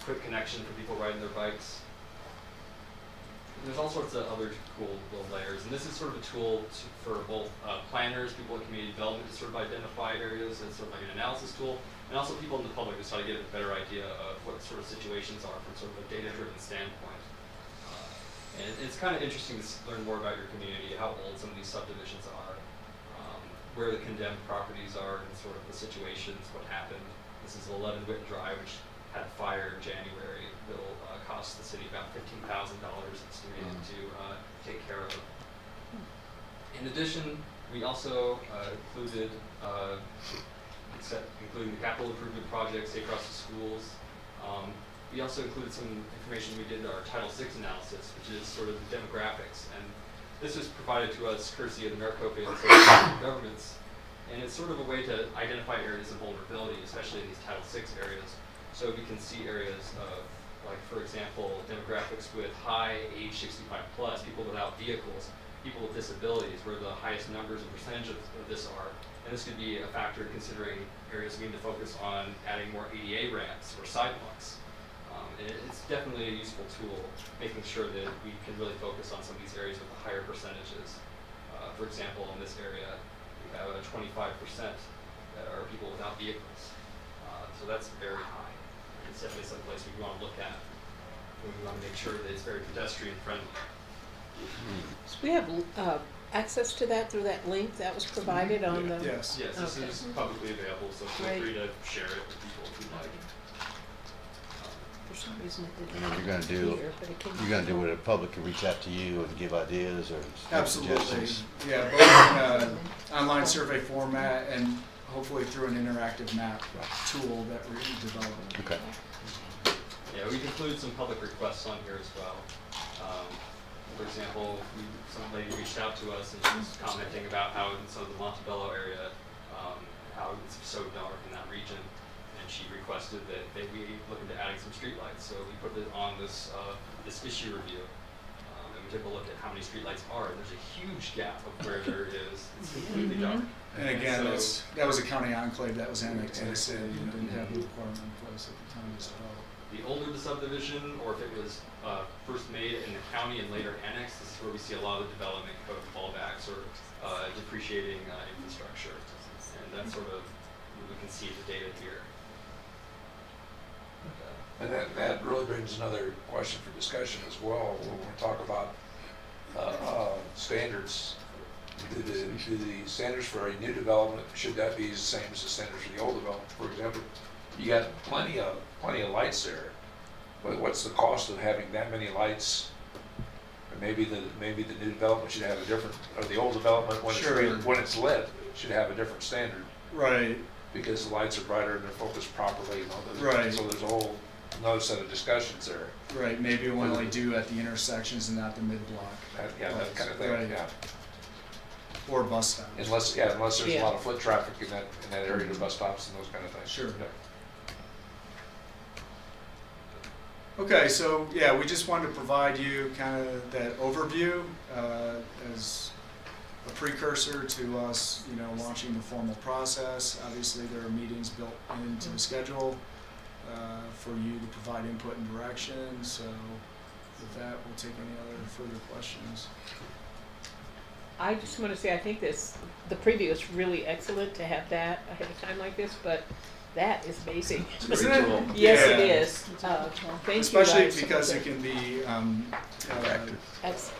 quick connection for people riding their bikes. There's all sorts of other cool little layers, and this is sort of a tool for both planners, people in community development to sort of identify areas as sort of like an analysis tool, and also people in the public to try to get a better idea of what sort of situations are from sort of a data-driven standpoint. And it's kind of interesting to learn more about your community, how old some of these subdivisions are, where the condemned properties are, and sort of the situations, what happened. This is 11 Witten Drive, which had a fire in January. It'll cost the city about $15,000 estimated to take care of. In addition, we also included, including the capital improvement projects, safe routes to schools. We also included some information we did in our Title VI analysis, which is sort of the demographics. And this was provided to us courtesy of the Maricopa Association of Governments. And it's sort of a way to identify areas of vulnerability, especially in these Title VI areas. So we can see areas of, like, for example, demographics with high age 65 plus, people without vehicles, people with disabilities, where the highest numbers and percentage of this are. And this could be a factor considering areas we need to focus on adding more ADA ramps or sidewalks. And it's definitely a useful tool, making sure that we can really focus on some of these areas with the higher percentages. For example, in this area, we have 25% that are people without vehicles. So that's very high. It's definitely someplace we want to look at. We want to make sure that it's very pedestrian friendly. So we have access to that through that link that was provided on the. Yes. Yes, this is publicly available, so feel Great. free to share it with people if you'd like. For some reason it didn't. You're gonna do, appear, but it came you're gonna do where the public can reach out to you and give ideas or Absolutely. suggestions? Yeah, both in online survey format and hopefully through an interactive map tool that we're developing. Okay. Yeah, we've included some public requests on here as well. For example, some lady reached out to us and she was commenting about how in some of the Montebello area, how it's so dark in that region. And she requested that we look into adding some streetlights. So we put it on this issue review. And we took a look at how many streetlights are. And there's a huge gap of where there is. It's completely dark. And again, so, that was a county enclave that was annexed to the city and didn't have the requirement in place at the time as well. the older the subdivision, or if it was first made in the county and later annexed, this is where we see a lot of the development code fallbacks or depreciating infrastructure. And that's sort of, we can see the data here. And that really brings another question for discussion as well, when we talk about standards. Do the standards for a new development, should that be the same as the standards for the old development? For example, you got plenty of lights there, but what's the cost of having that many lights? Or maybe the new development should have a different, or the old development when it's lit should have a different standard. Right. Because the lights are brighter and they're focused properly, you know. Right. So there's a whole another set of discussions there. Right. Maybe we only do at the intersections and not the mid block. That kind of thing. Right. Yeah. Or bus stops. Unless there's Yeah. a lot of foot traffic in that area, the bus stops and those kind of things. Sure. Yeah. Okay, so yeah, we just wanted to provide you kind of that overview as a precursor to us, launching the formal process. Obviously, there are meetings built into the schedule for you to provide input and direction. So with that, we'll take any other further questions. I just want to say, I think the preview is really excellent to have that ahead of time like this, but that is amazing. Isn't it? Yes, Yeah. it is. Thank Especially you guys so because much. it can be That's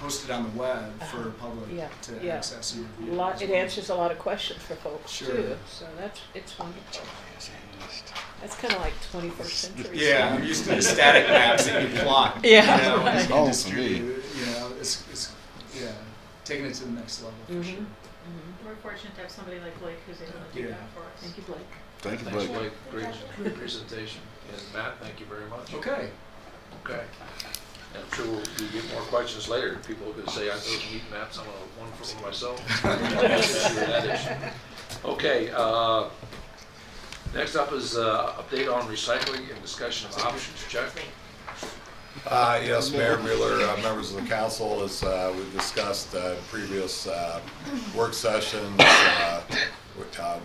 hosted on the web for public Yeah, to yeah. access and review. a lot, as it well. answers a lot of questions for folks Sure. too, so it's wonderful. That's kind of like 21st century. Yeah, I'm used to the static maps that you plot. Yeah, and right. you Oh, for distribute, it's taking it to the next level for sure. We're fortunate to have somebody like Blake who's able to do Yeah. that for us. Thank you, Blake. Thank you, Thanks, Blake. Blake. Great presentation. And Matt, thank you very much. Okay. Okay. And I'm sure we'll get more questions later. People are going to say, I know the heat maps, I want one for myself. That issue. Okay, next up is update on recycling and discussion of options. Chuck? Yes, Mayor Mueller, members of the council, as we discussed previous work sessions,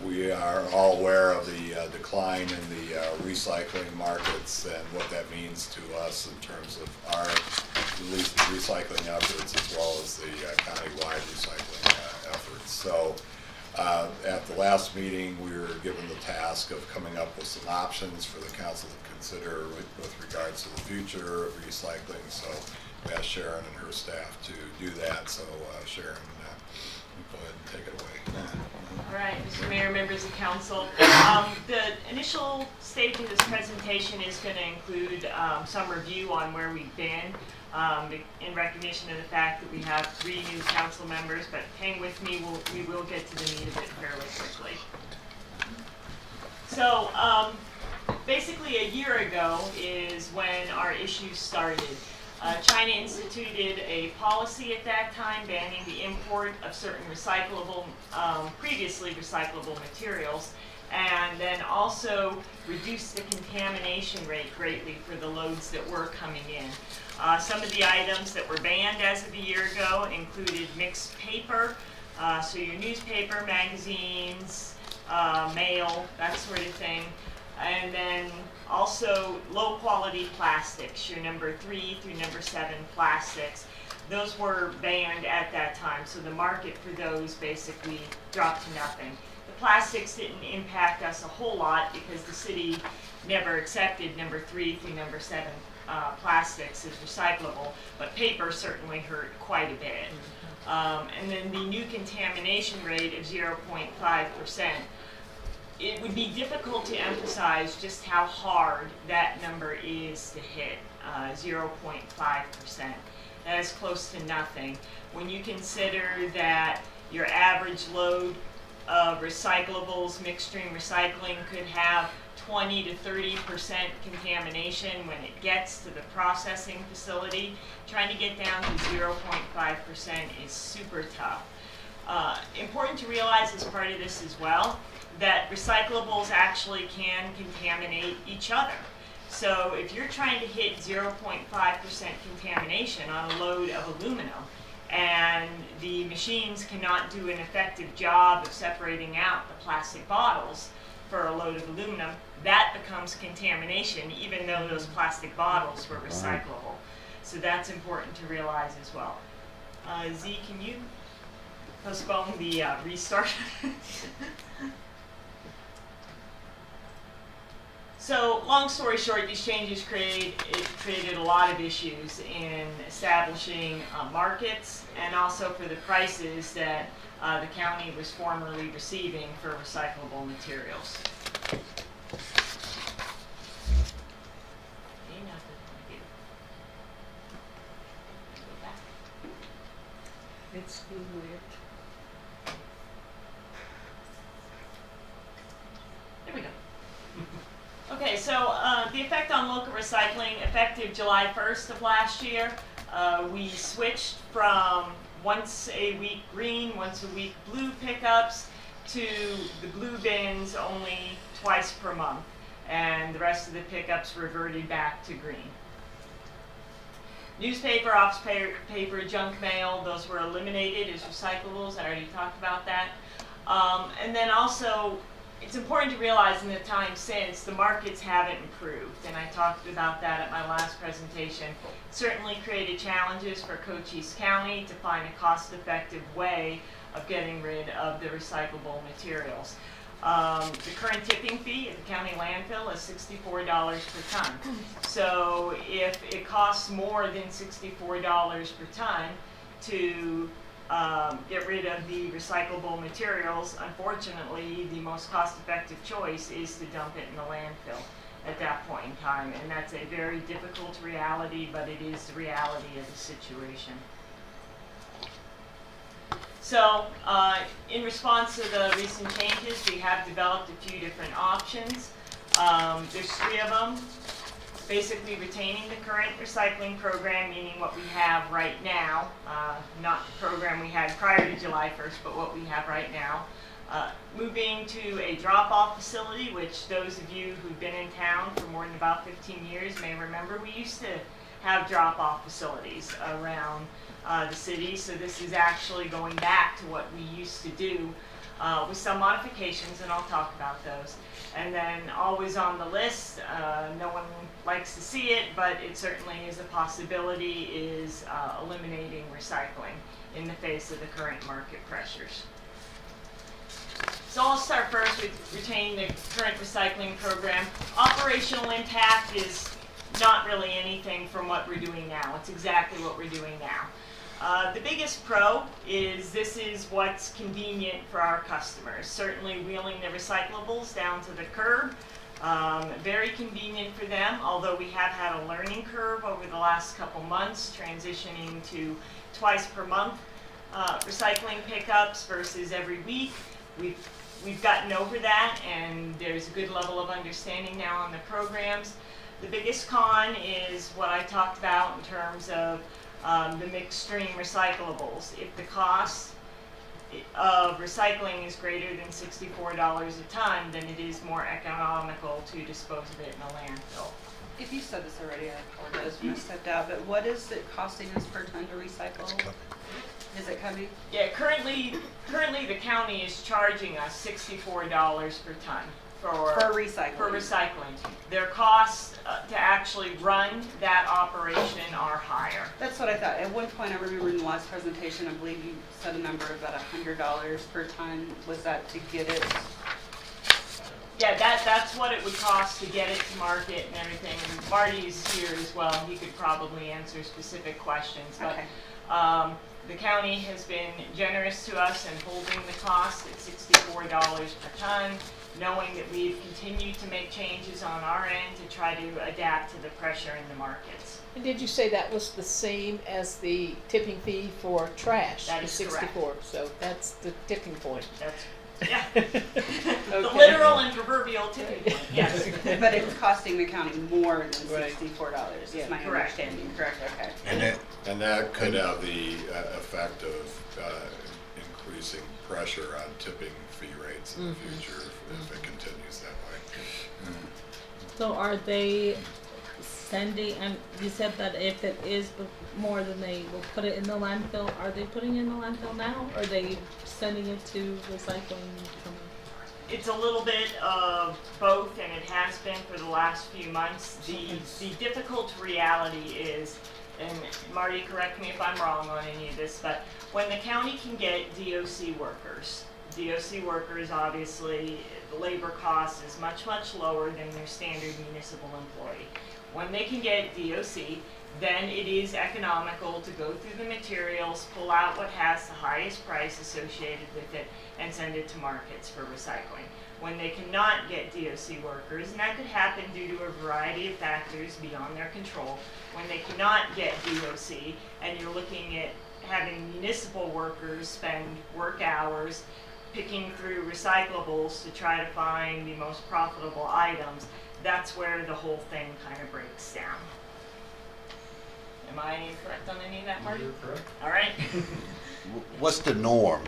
we are all aware of the decline in the recycling markets and what that means to us in terms of our recycling efforts as well as the county-wide recycling efforts. So at the last meeting, we were given the task of coming up with some options for the council to consider with regards to the future of recycling. So we asked Sharon and her staff to do that. So Sharon, go ahead and take it away. All right, Mr. Mayor, members of council. The initial stage of this presentation is going to include some review on where we've been in recognition of the fact that we have 3 new council members, but hang with me, we will get to the meat of it fairly quickly. So basically a year ago is when our issues started. China instituted a policy at that time banning the import of certain recyclable, previously recyclable materials, and then also reduced the contamination rate greatly for the loads that were coming in. Some of the items that were banned as of a year ago included mixed paper, so your newspaper, magazines, mail, that sort of thing. And then also low quality plastics, your number 3 through number 7 plastics. Those were banned at that time, so the market for those basically dropped to nothing. The plastics didn't impact us a whole lot because the city never accepted number 3 through number 7 plastics as recyclable, but paper certainly hurt quite a bit. And then the new contamination rate of 0.5%. It would be difficult to emphasize just how hard that number is to hit, 0.5%. That is close to nothing. When you consider that your average load of recyclables, mixed stream recycling, could have 20 to 30% contamination when it gets to the processing facility, trying to get down to 0.5% is super tough. Important to realize as part of this as well, that recyclables actually can contaminate each other. So if you're trying to hit 0.5% contamination on a load of aluminum, and the machines cannot do an effective job of separating out the plastic bottles for a load of aluminum, that becomes contamination even though those plastic bottles were recyclable. So that's important to realize as well. Z, can you postpone the restart? So, long story short, these changes created a lot of issues in establishing markets and also for the prices that the county was formerly receiving for recyclable materials. It's weird. There we go. Okay, so the effect on local recycling, effective July 1st of last year, we switched from once a week green, once a week blue pickups to the blue bins only twice per month, and the rest of the pickups reverted back to green. Newspaper, office paper, junk mail, those were eliminated as recyclables. I already talked about that. And then also, it's important to realize in the time since, the markets haven't improved, and I talked about that at my last presentation. It certainly created challenges for Cochise County to find a cost-effective way of getting rid of the recyclable materials. The current tipping fee at the county landfill is $64 per ton. So if it costs more than $64 per ton to get rid of the recyclable materials, unfortunately, the most cost-effective choice is to dump it in the landfill at that point in time. And that's a very difficult reality, but it is the reality of the situation. So, in response to the recent changes, we have developed a few different options. There's 3 of them. Basically retaining the current recycling program, meaning what we have right now, not the program we had prior to July 1st, but what we have right now. Moving to a drop-off facility, which those of you who've been in town for more than about 15 years may remember. We used to have drop-off facilities around the city, so this is actually going back to what we used to do with some modifications, and I'll talk about those. And then always on the list, no one likes to see it, but it certainly is a possibility, is eliminating recycling in the face of the current market pressures. So I'll start first with retaining the current recycling program. Operational impact is not really anything from what we're doing now. It's exactly what we're doing now. The biggest pro is this is what's convenient for our customers. Certainly wheeling the recyclables down to the curb, very convenient for them, although we have had a learning curve over the last couple months, transitioning to twice per month recycling pickups versus every week. We've gotten over that, and there's a good level of understanding now on the programs. The biggest con is what I talked about in terms of the mixed stream recyclables. If the cost of recycling is greater than $64 a ton, then it is more economical to dispose of it in a landfill. If you said this already, I apologize when I stepped out, but what is it costing us per ton to recycle? Is it coming? Yeah, currently the county is charging us $64 per ton for recycling. Their costs to actually run that operation are higher. That's what I thought. At one point, I remember in the last presentation, I believe you said a number of about $100 per ton. Was that to get it? Yeah, that's what it would cost to get it to market and everything. And Marty's here as well. He could probably answer specific questions. But Okay. The county has been generous to us in holding the cost at $64 per ton, knowing that we've continued to make changes on our end to try to adapt to the pressure in the markets. And did you say that was the same as the tipping fee for trash? That is 64. correct. So that's the tipping point. Yeah. The literal and proverbial tipping point, yes. But it's costing the county more than $64, is Yeah. my Correct. understanding, correct? Okay. And that could have the effect of increasing pressure on tipping fee rates in the future if it continues that way. So are they sending, and you said that if it is more than they will put it in the landfill, are they putting it in the landfill now? Or are they sending it to recycling? It's a little bit of both, and it has been for the last few months. The difficult reality is, and Marty, correct me if I'm wrong on any of this, but when the county can get DOC workers obviously, the labor cost is much, much lower than their standard municipal employee. When they can get DOC, then it is economical to go through the materials, pull out what has the highest price associated with it, and send it to markets for recycling. When they cannot get DOC workers, and that could happen due to a variety of factors beyond their control, when they cannot get DOC, and you're looking at having municipal workers spend work hours picking through recyclables to try to find the most profitable items, that's where the whole thing kind of breaks down. Am I incorrect on any of that, Marty? You're correct. All right. What's the norm?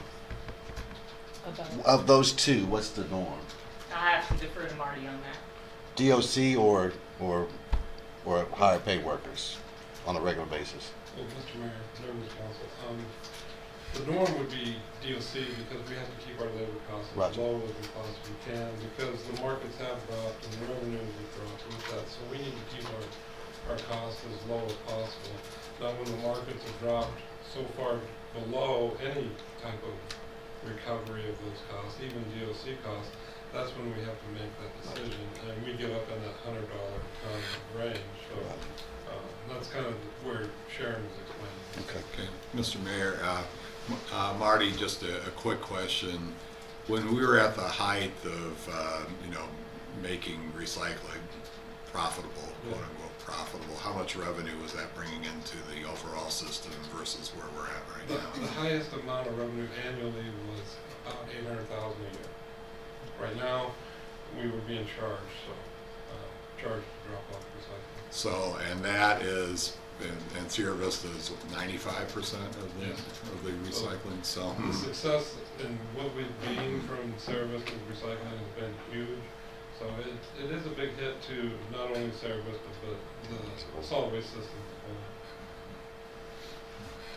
About Of those two, what's the norm? I have to defer to Marty on that. DOC or higher pay workers? on a regular basis? Well, Mr. Mayor, members of council, the norm would be DOC because we have to keep our labor costs as Roger. low as we possibly can because the markets have dropped and the revenues have dropped with that. So we need to keep our costs as low as possible. Now, when the markets have dropped so far below any type of recovery of those costs, even DOC costs, that's when we have to make that decision, and we get up in that $100 ton range. So that's kind of where Sharon was explaining. Okay. Mr. Mayor, Marty, just a quick question. When we were at the height of, making recycling profitable, quote unquote profitable, how much revenue was that bringing into the overall system versus where we're at right now? The highest amount of revenue annually was about $800,000 a year. Right now, we would be in charge, charged to drop off recycling. So, and that is, and Sierra Vista is 95% of the recycling, so. The success in what we've gained from Sierra Vista's recycling has been huge. So it is a big hit to not only Sierra Vista, but the solid waste system as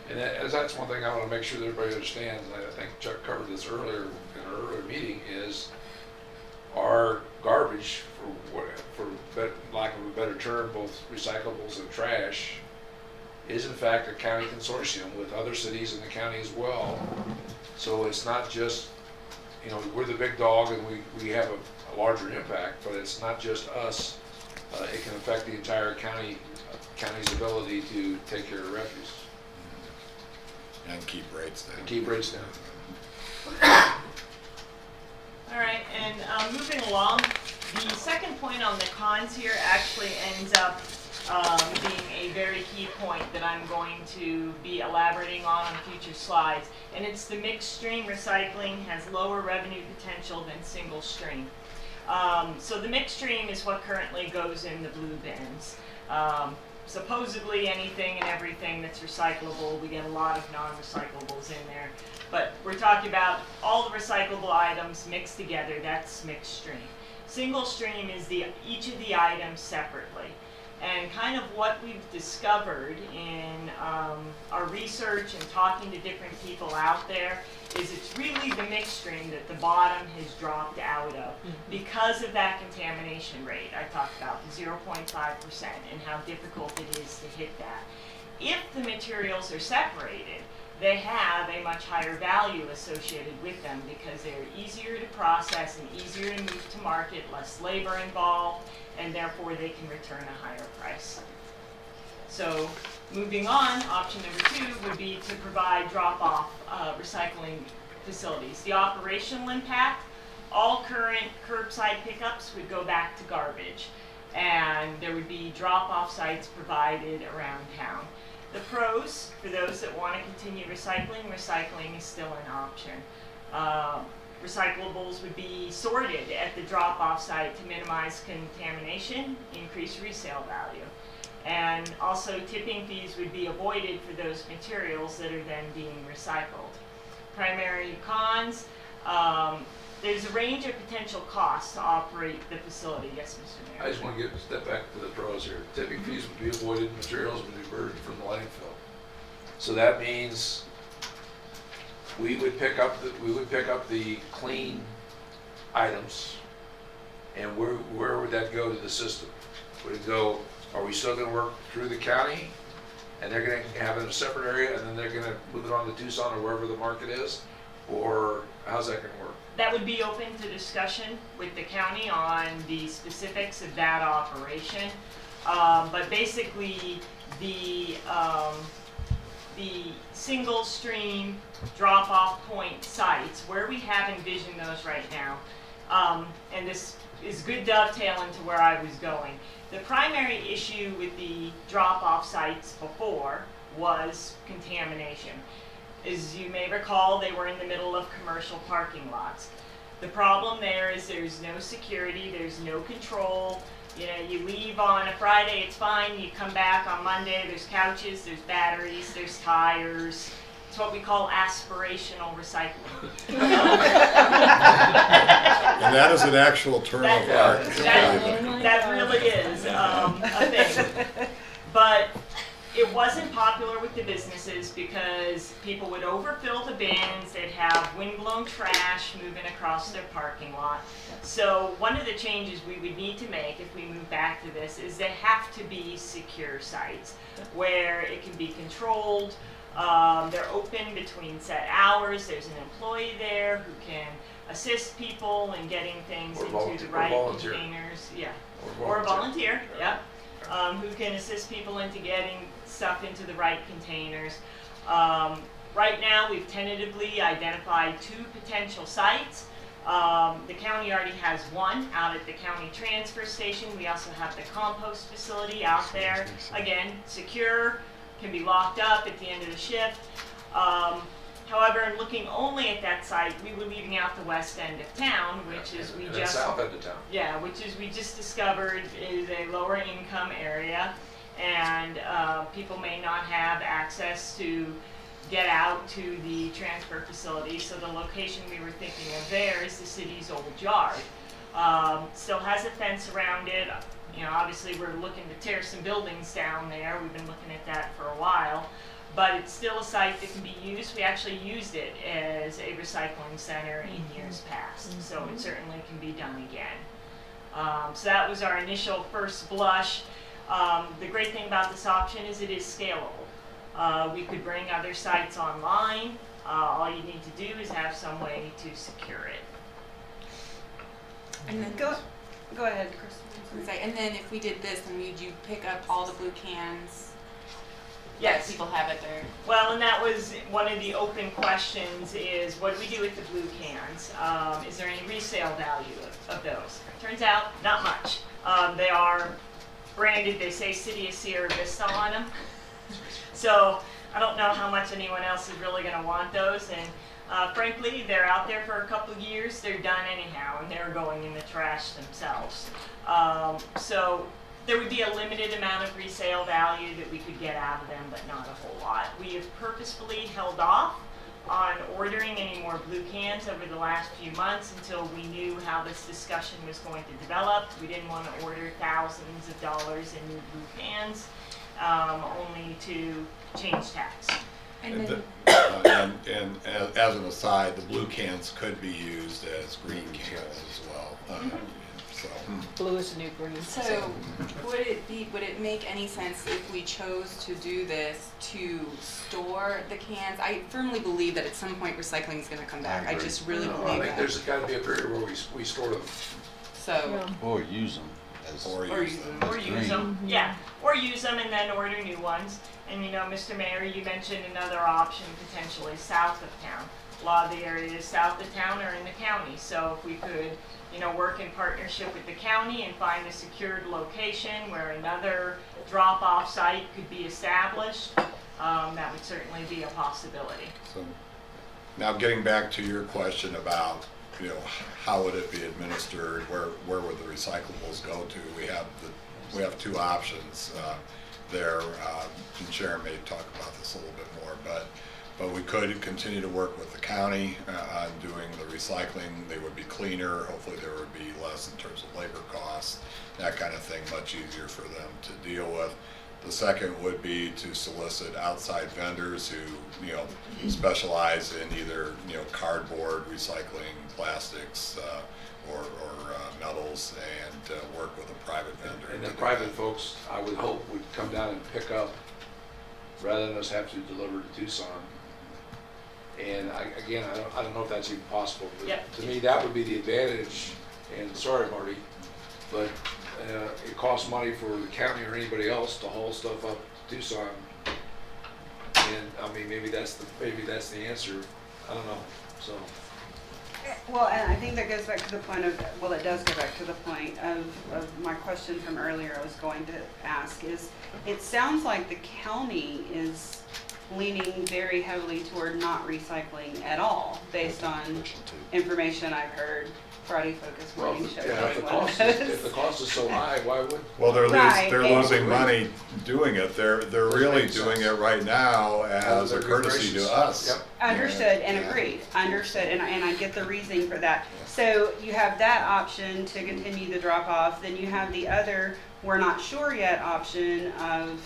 well. And that's one thing I want to make sure that everybody understands, and I think Chuck covered this earlier in our earlier meeting, is our garbage, for lack of a better term, both recyclables and trash, is in fact a county consortium with other cities in the county as well. So it's not just, we're the big dog and we have a larger impact, but it's not just us. It can affect the entire county's ability to take care of refuse. And keep rates down. And keep rates down. All right, and moving along, the second point on the cons here actually ends up being a very key point that I'm going to be elaborating on future slides, and it's the mixed stream recycling has lower revenue potential than single stream. So the mixed stream is what currently goes in the blue bins. Supposedly anything and everything that's recyclable, we get a lot of non-recyclables in there. But we're talking about all the recyclable items mixed together, that's mixed stream. Single stream is each of the items separately. And kind of what we've discovered in our research and talking to different people out there is it's really the mixed stream that the bottom has dropped out of because of that contamination rate I talked about, the 0.5%, and how difficult it is to hit that. If the materials are separated, they have a much higher value associated with them because they're easier to process and easier to move to market, less labor involved, and therefore they can return a higher price. So moving on, option number 2 would be to provide drop-off recycling facilities. The operational impact, all current curbside pickups would go back to garbage, and there would be drop-off sites provided around town. The pros, for those that want to continue recycling is still an option. Recyclables would be sorted at the drop-off site to minimize contamination, increase resale value. And also tipping fees would be avoided for those materials that are then being recycled. Primary cons, there's a range of potential costs to operate the facility. Yes, Mr. Mayor. I just want to step back to the pros here. Tipping fees would be avoided, materials would be diverted from the landfill. So that means we would pick up the clean items, and where would that go to the system? Would it go? Are we still going to work through the county, and they're going to have it in a separate area, and then they're going to move it on to Tucson or wherever the market is, or how's that going to work? That would be open to discussion with the county on the specifics of that operation. But basically, the single stream drop-off point sites, where we have envisioned those right now, and this is good dovetail into where I was going. The primary issue with the drop-off sites before was contamination. As you may recall, they were in the middle of commercial parking lots. The problem there is there's no security, there's no control. You leave on a Friday, it's fine. You come back on Monday, there's couches, there's batteries, there's tires. It's what we call aspirational recycling. And that is an actual term of art. That really is a thing. But It wasn't popular with the businesses because people would overfill the bins, they'd have windblown trash moving across their parking lot. So one of the changes we would need to make if we move back to this is they have to be secure sites where it can be controlled. They're open between set hours, there's an employee there who can assist people in getting things into the right containers. Yeah. Or a volunteer, yeah. Who can assist people into getting stuff into the right containers. Right now, we've tentatively identified 2 potential sites. The county already has one out at the county transfer station. We also have the compost facility out there. Again, secure, can be locked up at the end of the shift. However, in looking only at that site, we were leaving out the west end of town, which is we just south end of town. Yeah, which is we just discovered is a lower income area, and people may not have access to get out to the transfer facility. So the location we were thinking of there is the city's old yard. Still has a fence around it. You know, obviously we're looking to tear some buildings down there. We've been looking at that for a while. But it's still a site that can be used. We actually used it as a recycling center in years past, so it certainly can be done again. So that was our initial first blush. The great thing about this option is it is scalable. We could bring other sites online. All you need to do is have some way to secure it. And then Go ahead, Chris. And then if we did this, then would you pick up all the blue cans? Yes. That people have at their. Well, and that was one of the open questions is what do we do with the blue cans? Is there any resale value of those? Turns out, not much. They are branded, they say City of Sierra Vista on them. So I don't know how much anyone else is really going to want those. And frankly, they're out there for a couple of years. They're done anyhow, and they're going in the trash themselves. So there would be a limited amount of resale value that we could get out of them, but not a whole lot. We have purposefully held off on ordering any more blue cans over the last few months until we knew how this discussion was going to develop. We didn't want to order thousands of dollars in new blue cans, only to change tax. And as an aside, the blue cans could be used as green cans as well. So. Blue is the new green. So would it make any sense if we chose to do this to store the cans? I firmly believe that at some point recycling is going to come back. I just really believe I think that. there's got to be a period where we store them. So. Or use them. Or use them, yeah. Or use them and then order new ones. And you know, Mr. Mayor, you mentioned another option potentially south of town. A lot of the areas south of town are in the county. So if we could, you know, work in partnership with the county and find a secured location where another drop-off site could be established, that would certainly be a possibility. So now getting back to your question about, you know, how would it be administered? Where would the recyclables go to? We have 2 options there. And Sharon may talk about this a little bit more, but we could continue to work with the county on doing the recycling. They would be cleaner. Hopefully there would be less in terms of labor costs, that kind of thing, much easier for them to deal with. The second would be to solicit outside vendors who, you know, specialize in either, you know, cardboard recycling, plastics, or metals, and work with a private vendor. And the private folks, I would hope, would come down and pick up rather than us have to deliver to Tucson. And I don't know if that's even possible, but to me, that would be the advantage. And sorry, Marty, but it costs money for the county or anybody else to haul stuff up to Tucson. And I mean, maybe that's the answer. I don't know. So. Well, and I think that goes back to the point of, well, it does go back to the point of my question from earlier I was going to ask is, it sounds like the county is leaning very heavily toward not recycling at all, based on information I've heard. Friday Focus Morning Show. Yeah, if the cost is so high, why would? Well, they're losing money doing it. They're really doing it right now as a courtesy to us. Yep. Understood and agreed. Understood, and I get the reasoning for that. So you have that option to continue the drop off. Then you have the other, we're not sure yet option of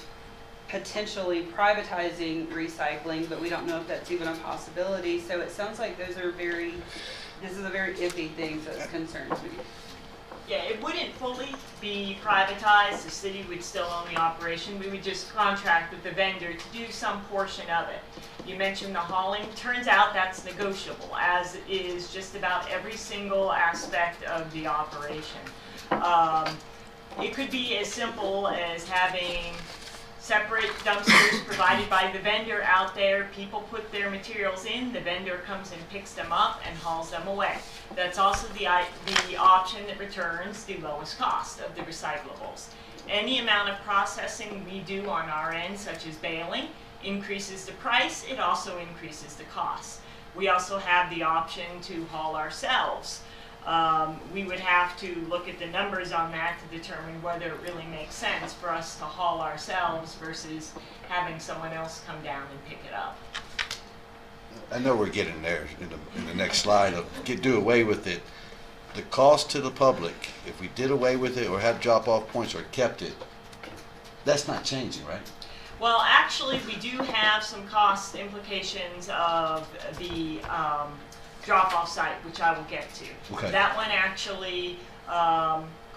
potentially privatizing recycling, but we don't know if that's even a possibility. So it sounds like this is a very iffy thing, so it concerns me. Yeah, it wouldn't fully be privatized. The city would still own the operation. We would just contract with the vendor to do some portion of it. You mentioned the hauling. Turns out that's negotiable, as is just about every single aspect of the operation. It could be as simple as having separate dumpsters provided by the vendor out there. People put their materials in, the vendor comes and picks them up and hauls them away. That's also the option that returns the lowest cost of the recyclables. Any amount of processing we do on our end, such as baling, increases the price, it also increases the cost. We also have the option to haul ourselves. We would have to look at the numbers on that to determine whether it really makes sense for us to haul ourselves versus having someone else come down and pick it up. I know we're getting there in the next slide. Do away with it. The cost to the public, if we did away with it or had drop-off points or kept it, that's not changing, right? Well, actually, we do have some cost implications of the drop-off site, which I will get to. Okay. That one actually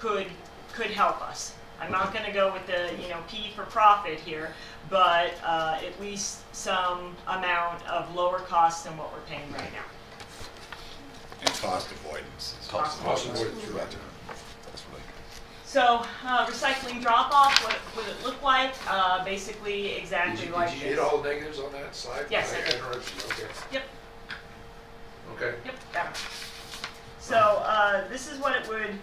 could help us. I'm not going to go with the P for profit here, but at least some amount of lower cost than what we're paying right now. And cost avoidance. Cost avoidance. Right. So recycling drop-off, what would it look like? Basically exactly like Did this. you hit all the negatives on that slide? Yes, I did. interrupted you. Okay. Yep. Okay. Yep, that one. So this is what it would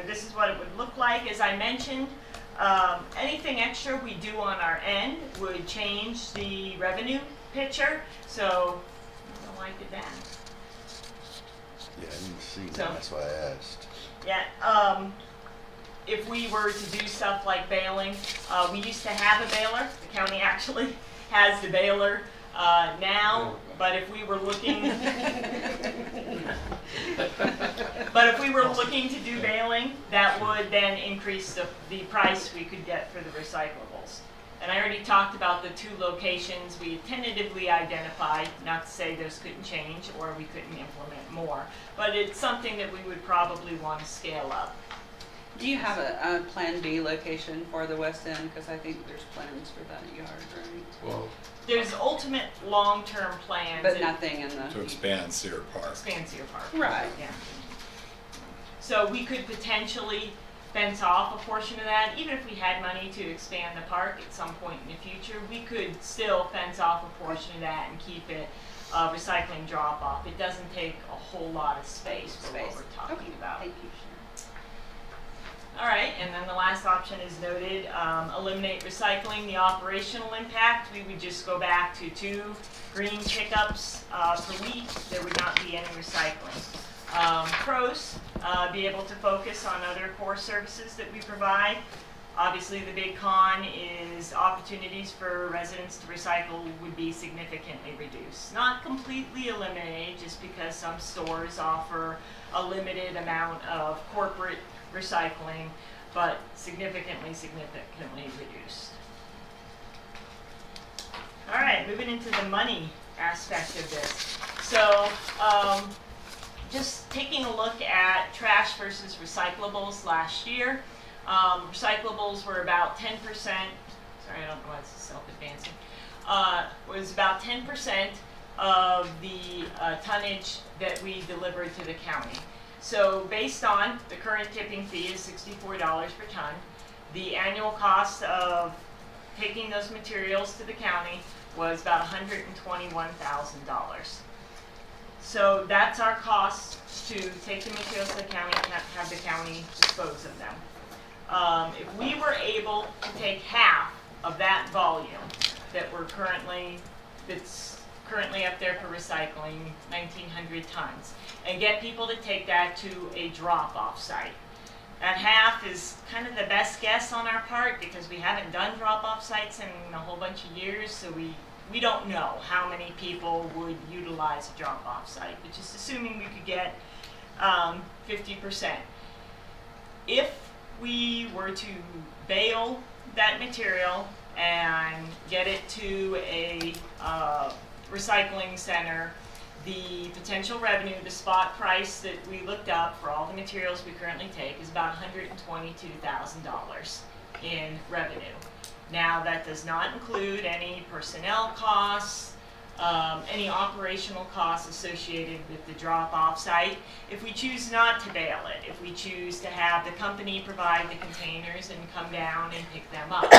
this is what it would look like. As I mentioned, anything extra we do on our end would change the revenue picture. So I don't know why I did that. Yeah, I didn't see that. So- That's why I asked. Yeah. If we were to do stuff like baling, we used to have a baler. The county actually has the baler now, but if we were looking, to do baling, that would then increase the price we could get for the recyclables. And I already talked about the 2 locations we tentatively identified, not to say those couldn't change or we couldn't implement more, but it's something that we would probably want to scale up. Do you have a Plan B location for the West End? Because I think there's plans for that yard, right? Well, There's ultimate long-term plans. But that nothing in the. To expand Cedar Park. expand Cedar Park. Right. Yeah. So we could potentially fence off a portion of that. Even if we had money to expand the park at some point in the future, we could still fence off a portion of that and keep it recycling drop-off. It doesn't take a whole lot of space for what we're talking about. Thank you. All right, and then the last option is noted, eliminate recycling, the operational impact. We would just go back to 2 green pickups per week. There would not be any recycling. Pros, be able to focus on other core services that we provide. Obviously, the big con is opportunities for residents to recycle would be significantly reduced. Not completely eliminated, just because some stores offer a limited amount of corporate recycling, but significantly reduced. All right, moving into the money aspect of this. So, just taking a look at trash versus recyclables last year. Recyclables were about 10%, sorry, I don't know why it's self-advancing, was about 10% of the tonnage that we delivered to the county. So based on the current tipping fee is $64 per ton, the annual cost of taking those materials to the county was about $121,000. So that's our cost to take the materials to the county and have the county dispose of them. If we were able to take half of that volume that's currently up there for recycling, 1,900 tons, and get people to take that to a drop-off site. That half is kind of the best guess on our part because we haven't done drop-off sites in a whole bunch of years, so we don't know how many people would utilize a drop-off site, but just assuming we could get 50%. If we were to bale that material and get it to a recycling center, the potential revenue, the spot price that we looked up for all the materials we currently take is about $122,000 in revenue. Now, that does not include any personnel costs, any operational costs associated with the drop-off site. If we choose not to bale it, if we choose to have the company provide the containers and come down and pick them up,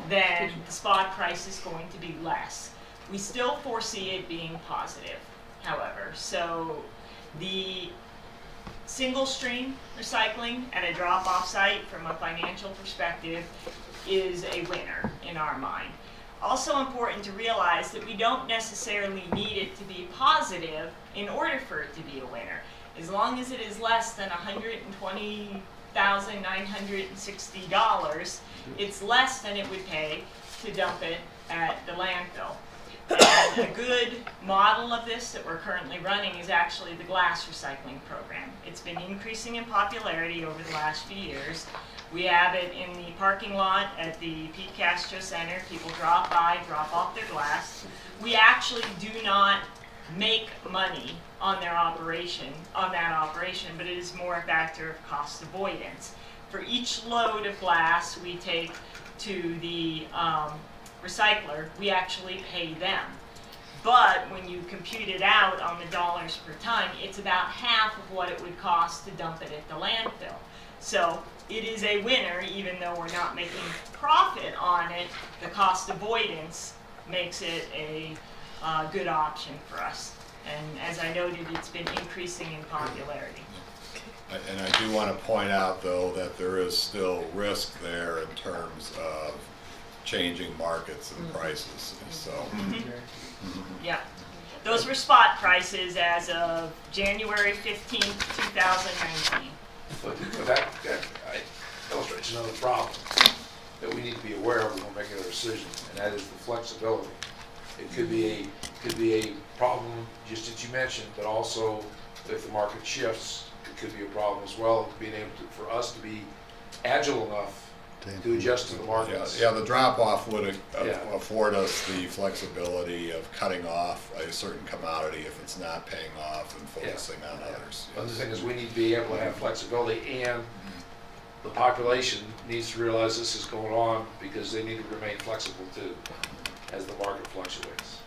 then the spot price is going to be less. We still foresee it being positive, however. So the single stream recycling at a drop-off site from a financial perspective is a winner in our mind. Also important to realize that we don't necessarily need it to be positive in order for it to be a winner. As long as it is less than $120,960, it's less than it would pay to dump it at the landfill. And a good model of this that we're currently running is actually the glass recycling program. It's been increasing in popularity over the last few years. We have it in the parking lot at the Pete Castro Center. People drop by, drop off their glass. We actually do not make money on that operation, but it is more a factor of cost avoidance. For each load of glass we take to the recycler, we actually pay them. But when you compute it out on the dollars per ton, it's about half of what it would cost to dump it at the landfill. So it is a winner, even though we're not making profit on it. The cost avoidance makes it a good option for us. And as I noted, it's been increasing in popularity. And I do want to point out, though, that there is still risk there in terms of changing markets and prices, so. Yeah. Those were spot prices as of January 15th, 2019. But that illustrates another problem that we need to be aware of when we're making a decision, and that is the flexibility. It could be a problem, just as you mentioned, but also if the market shifts, it could be a problem as well, being able to, for us to be agile enough to adjust to the markets. Yeah, the drop-off would afford us the flexibility of cutting off a certain commodity if it's not paying off and focusing on others. The other thing is we need to be able to have flexibility, and the population needs to realize this is going on because they need to remain flexible too as the market fluctuates.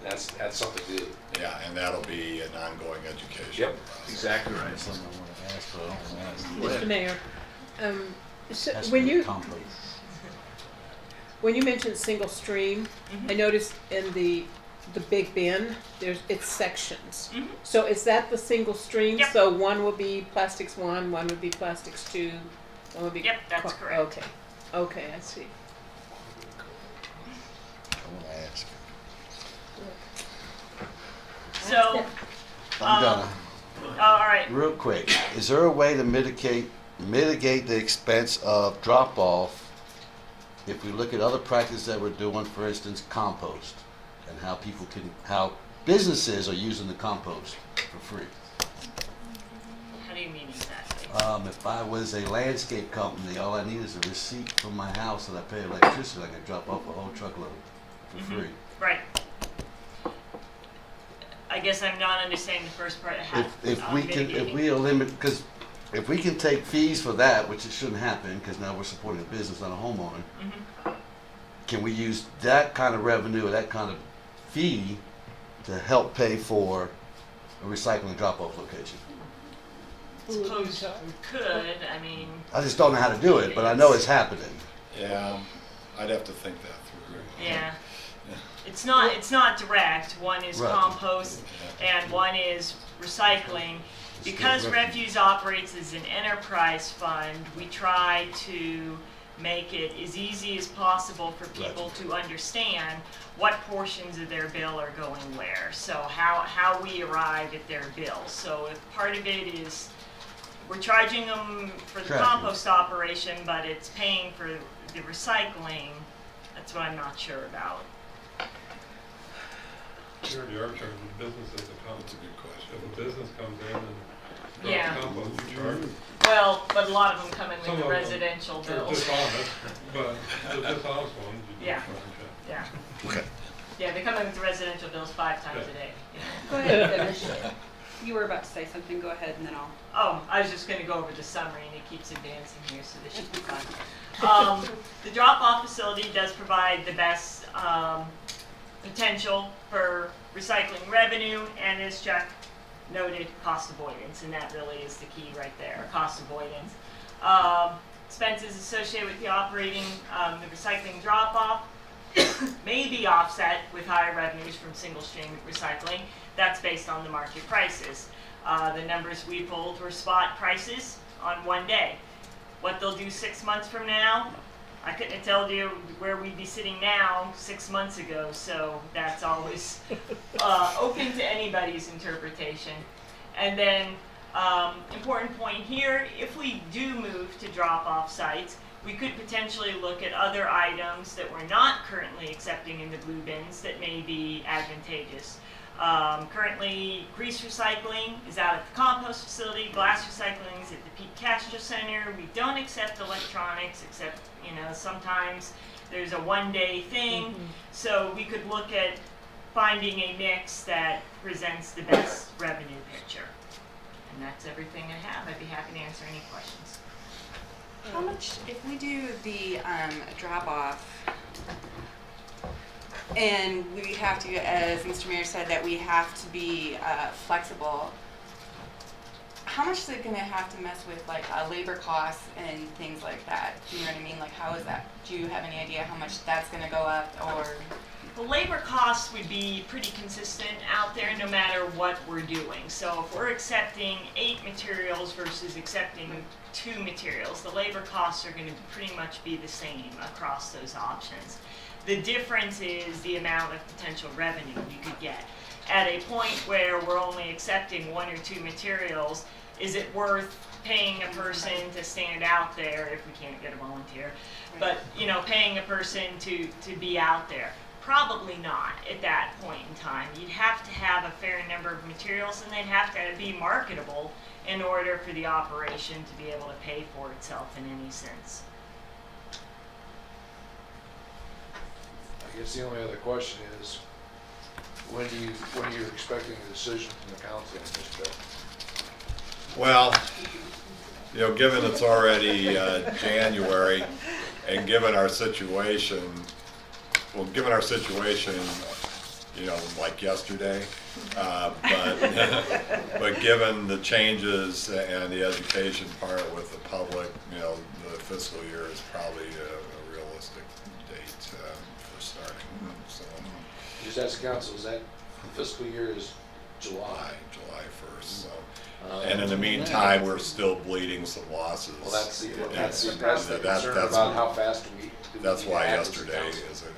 That's something to do. Yeah, and that'll be an ongoing education. Yep, exactly right. Mr. Mayor, so when you mentioned single stream, I noticed in the big bin, it's sections. So is that the single stream? Yep. So one will be plastics 1, one would be plastics 2, one would be. Yep, that's correct. Okay. Okay, I see. So, I'm gonna, all right. real quick, is there a way to mitigate the expense of drop-off if we look at other practices that we're doing, for instance, compost, and how businesses are using the compost for free? How do you mean exactly? If I was a landscape company, all I need is a receipt from my house that I pay electricity, I can drop off a whole truckload for free. Right. I guess I'm not understanding the first part. If we eliminate, because if we can take fees for that, which it shouldn't happen, because now we're supporting a business, not a homeowner, can we use that kind of revenue or that kind of fee to help pay for a recycling drop-off location? Suppose we could. I mean. I just don't know how to do it, but I know it's happening. Yeah, I'd have to think that through. Yeah. It's not direct. One is Right. compost and one is recycling. Because refuse operates as an enterprise fund, we try to make it as easy as possible for people to understand what portions of their bill are going where. So how we arrive at their bill. So if part of it is we're charging them for the compost operation, but it's paying for the recycling, that's what I'm not sure about. We already are charging businesses a comment. That's a good question. If a business comes in and drop Yeah. the compost you charge. Well, but a lot of them come in Some with the of them, residential they're bills. dishonest, but the dishonest ones, you Yeah. charge it. Yeah. Okay. Yeah, they come in with the residential bills 5 times a day. Go ahead and finish. You were about to say something, go ahead and then I'll. Oh, I was just gonna go over the summary and it keeps advancing here, so this should be fun. The drop-off facility does provide the best potential for recycling revenue, and as Chuck noted, cost avoidance, and that really is the key right there, cost avoidance. Expenses associated with the operating the recycling drop-off may be offset with higher revenues from single-stream recycling. That's based on the market prices. The numbers we pulled were spot prices on one day. What they'll do 6 months from now, I couldn't have told you where we'd be sitting now 6 months ago, so that's always open to anybody's interpretation. And then, important point here, if we do move to drop-off sites, we could potentially look at other items that we're not currently accepting in the blue bins that may be advantageous. Currently, grease recycling is out at the compost facility, glass recycling is at the Pete Castro Center. We don't accept electronics, except, sometimes there's a one-day thing. So we could look at finding a mix that presents the best revenue picture. And that's everything I have. I'd be happy to answer any questions. How much, if we do the drop-off, and we have to, as Mr. Mayor said, that we have to be flexible, how much is it going to have to mess with, like, labor costs and things like that? Do you know what I mean? Like, how is that? Do you have any idea how much that's going to go up, or? The labor costs would be pretty consistent out there no matter what we're doing. So if we're accepting 8 materials versus accepting 2 materials, the labor costs are going to pretty much be the same across those options. The difference is the amount of potential revenue you could get. At a point where we're only accepting 1 or 2 materials, is it worth paying a person to stand out there if we can't get a volunteer? But, paying a person to be out there? Probably not at that point in time. You'd have to have a fair number of materials, and they'd have to be marketable in order for the operation to be able to pay for itself in any sense. I guess the only other question is, when are you expecting a decision from the council on this bill? Well, given it's already January, and given our situation, like yesterday, but given the changes and the education part with the public, the fiscal year is probably a realistic date for starting. So, Just ask the council, is that the fiscal year is July 1st. So. And in the meantime, we're still bleeding some losses. Well, that's the concern that's about how fast we. That's why add this yesterday council.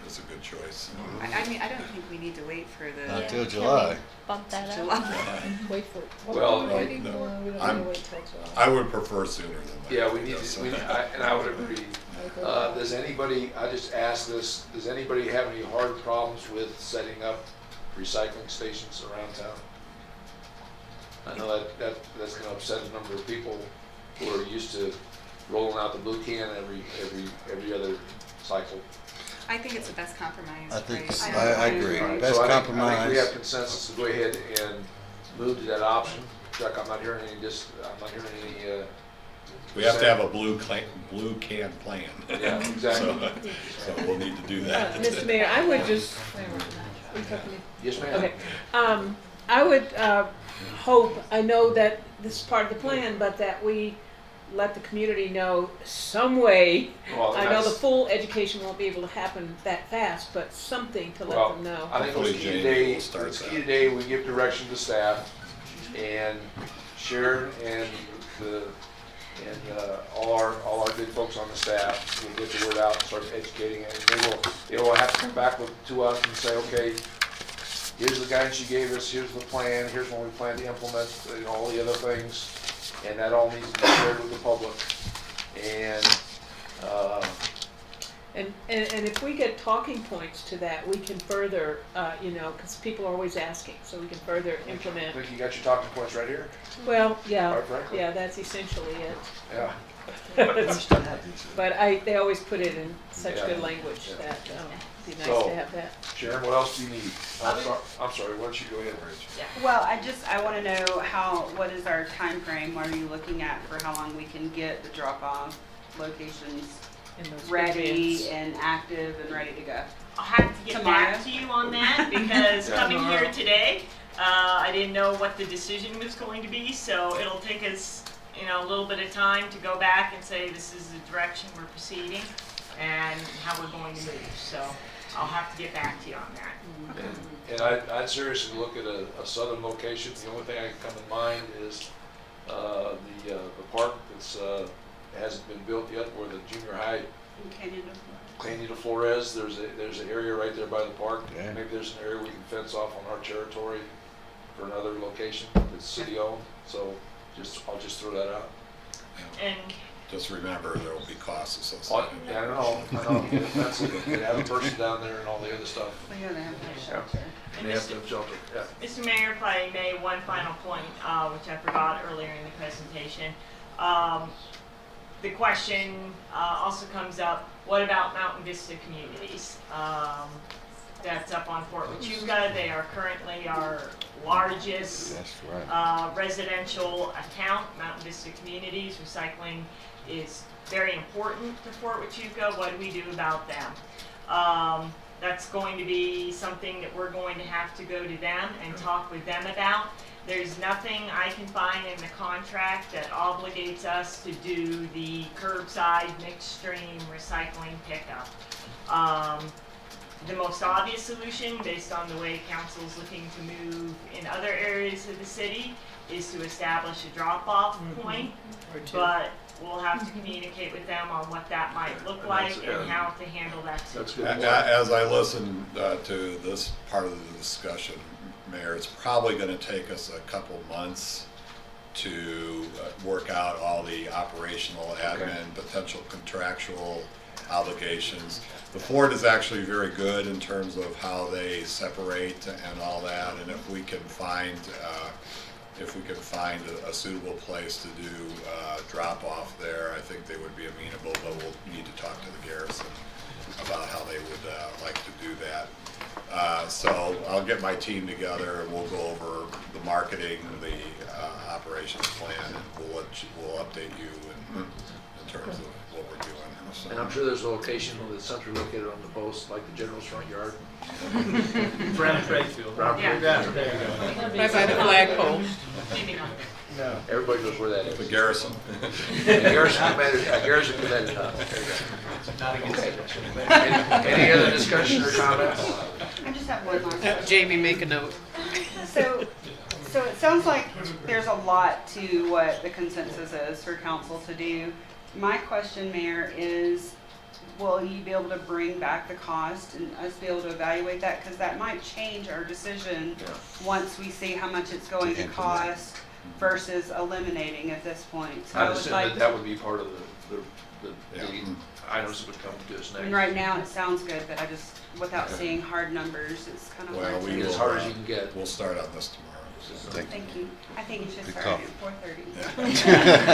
is a good choice. I mean, I don't think we need to wait for the. Not till July. Bump that up. July. Wait for, what Well, are we waiting no, for? We don't I'm- need to wait till July. I would prefer sooner than later. Yeah, we need to, and I would agree. Does anybody, I just asked this, does anybody have any hard problems with setting up recycling stations around town? I know that's gonna upset a number of people who are used to rolling out the blue can every other cycle. I think it's the best compromise. I think, right? I agree. All right, Best so I think we compromise. have consensus to go ahead and move to that option. Chuck, I'm not hearing any We have to have a blue can plan. Yeah, exactly. So we'll need to do that. Mr. Mayor, I would just, Yes, ma'am. okay, I would hope, I know that this is part of the plan, but that we let the community know some way. Well, I know the that's- full education won't be able to happen that fast, but something to let Well, them know. I think Hopefully it's key Jamie today, will start it's that. key today, we give direction to staff, and Sharon and all our good folks on the staff will get the word out and start educating, and they will have to come back to us and say, okay, here's the guidance you gave us, here's the plan, here's when we plan to implement, all the other things, and that all needs to be shared with the public. And And if we get talking points to that, we can further, because people are always asking, so we can further I implement. think you got your talking points right here. Well, yeah, Quite frankly. yeah, that's essentially it. Yeah. But they always put it in such Yeah. good language Yeah. that it'd be nice So- to have that. Sharon, what else do you need? I'm sorry, why don't you go ahead, Rich? Well, I want to know what is our time frame? What are you looking at for how long we can get the drop-off locations In those ready bins. and active and ready to go? I'll have to get Tomorrow? back to you on that because Yeah. coming Tomorrow. here today, I didn't know what the decision was going to be, so it'll take us, a little bit of time to go back and say this is the direction we're proceeding and how we're going to move. So I'll have to get back to you on that. And I'd seriously look at a southern location. The only thing I can come in mind is the park that's hasn't been built yet, where the junior high Canyon de Flores. There's an area right there by the park. Yeah. Maybe there's an area we can fence off on our territory for another location that's city owned. So I'll just throw that out. And Just remember, there will be costs Oh, associated. yeah, I know. That's it. They have a person down there and all the other stuff. Well, yeah, they have to have shelter. And they have to have shelter. Yeah. Mr. Mayor, if I may, one final point, which I forgot earlier in the presentation. The question also comes up, what about Mountain Vista Communities? That's up on Fort Huachuca. They are currently our largest That's right. residential account, Mountain Vista Communities. Recycling is very important to Fort Huachuca. What do we do about them? That's going to be something that we're going to have to go to them and talk with them about. There's nothing I can find in the contract that obligates us to do the curbside mixed stream recycling pickup. The most obvious solution, based on the way council's looking to move in other areas of the city, is to establish a drop-off point. Or two. But we'll have to communicate with them on what that might look And like that's- and how to handle that That's situation. good. As I listen to this part of the discussion, Mayor, it's probably going to take us a couple months to work out all the operational admin, potential contractual obligations. The Ford is actually very good in terms of how they separate and all that, and if we can find a suitable place to do drop off there, I think they would be amenable, but we'll need to talk to the garrison about how they would like to do that. So I'll get my team together and we'll go over the marketing, the operations plan, and we'll update you in terms of what we're doing. So. And I'm sure there's a location that's centrally located on the post, like the general's front yard. Brown trade field. Brown Yeah. trade. Yeah, there you go. Right by the flagpole. Maybe not. No. Everybody knows where that is. The garrison. Garrison committed. There you go. Not against it. Any other discussion or comments? I just have one last question. Jamie, make a note. So it sounds like there's a lot to what the consensus is for council to do. My question, Mayor, is will you be able to bring back the cost and us be able to evaluate that? Because that might change our decision once we see how much it's going to cost versus eliminating at this point. So I I would assume like, that would be part of the Yeah. items that would come to us I mean, next. right now it sounds good, but I just, without seeing hard numbers, it's kind of Well, hard we to. will, As hard as you can get. We'll start on this tomorrow. Thank you. I think you should Good start call. at 4:30. Yeah.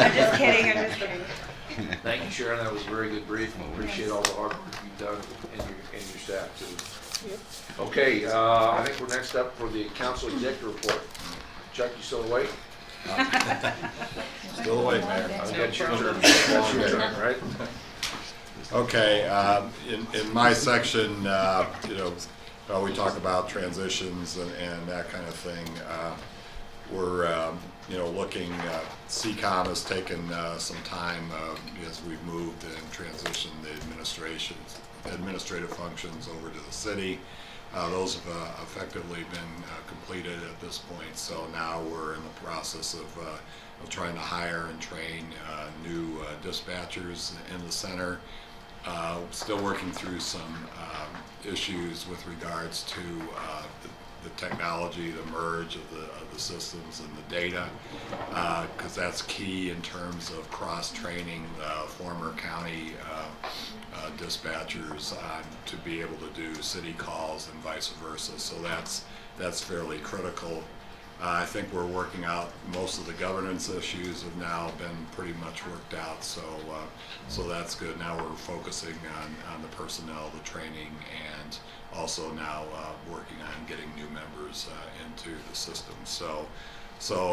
I'm just kidding, I'm just kidding. Thank you, Sharon. That was a very good brief. We appreciate all the hard work you've done and your staff too. Yep. Okay, I think we're next up for the council executive report. Chuck, you still awake? Still awake, Mayor. I'll get your turn. That's your turn, right? Okay, in my section, we talk about transitions and that kind of thing. We're, looking, CCOM has taken some time as we've moved and transitioned the administrative functions over to the city. Those have effectively been completed at this point, so now we're in the process of trying to hire and train new dispatchers in the center. Still working through some issues with regards to the technology, the merge of the systems and the data, because that's key in terms of cross-training former county dispatchers on to be able to do city calls and vice versa. So that's fairly critical. I think we're working out most of the governance issues have now been pretty much worked out, so that's good. Now we're focusing on the personnel, the training, and also now working on getting new members into the system. So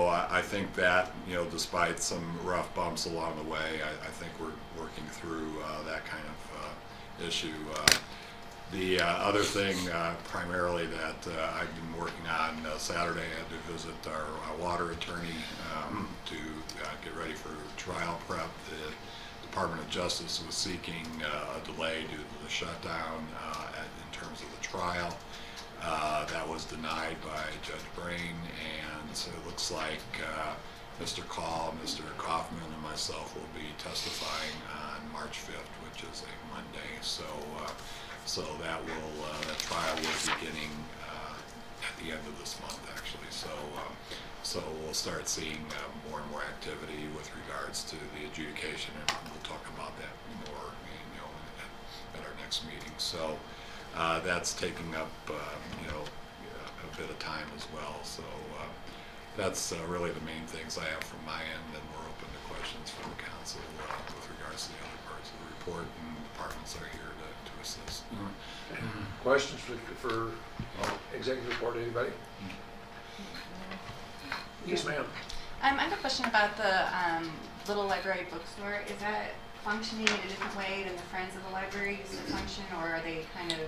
I think that, you know, despite some rough bumps along the way, I think we're working through that kind of issue. The other thing primarily that I've been working on, Saturday I had to visit our water attorney to get ready for trial prep. The Department of Justice was seeking a delay due to the shutdown in terms of the trial. That was denied by Judge Brain, and so it looks like Mr. Call, Mr. Kaufman, and myself will be testifying on March 5th, which is a Monday. So that trial will be beginning at the end of this month, actually. So we'll start seeing more and more activity with regards to the adjudication, and we'll talk about that more, you know, at our next meeting. So that's taking up, you know, a bit of time as well. So that's really the main things I have from my end, and we're open to questions from the council with regards to the other parts of the report, and departments are here to assist. Questions for executive report, anybody? Yes, ma'am. I have a question about the Little Library Bookstore. Is that functioning in a different way than the Friends of the Library used to function, or are they kind of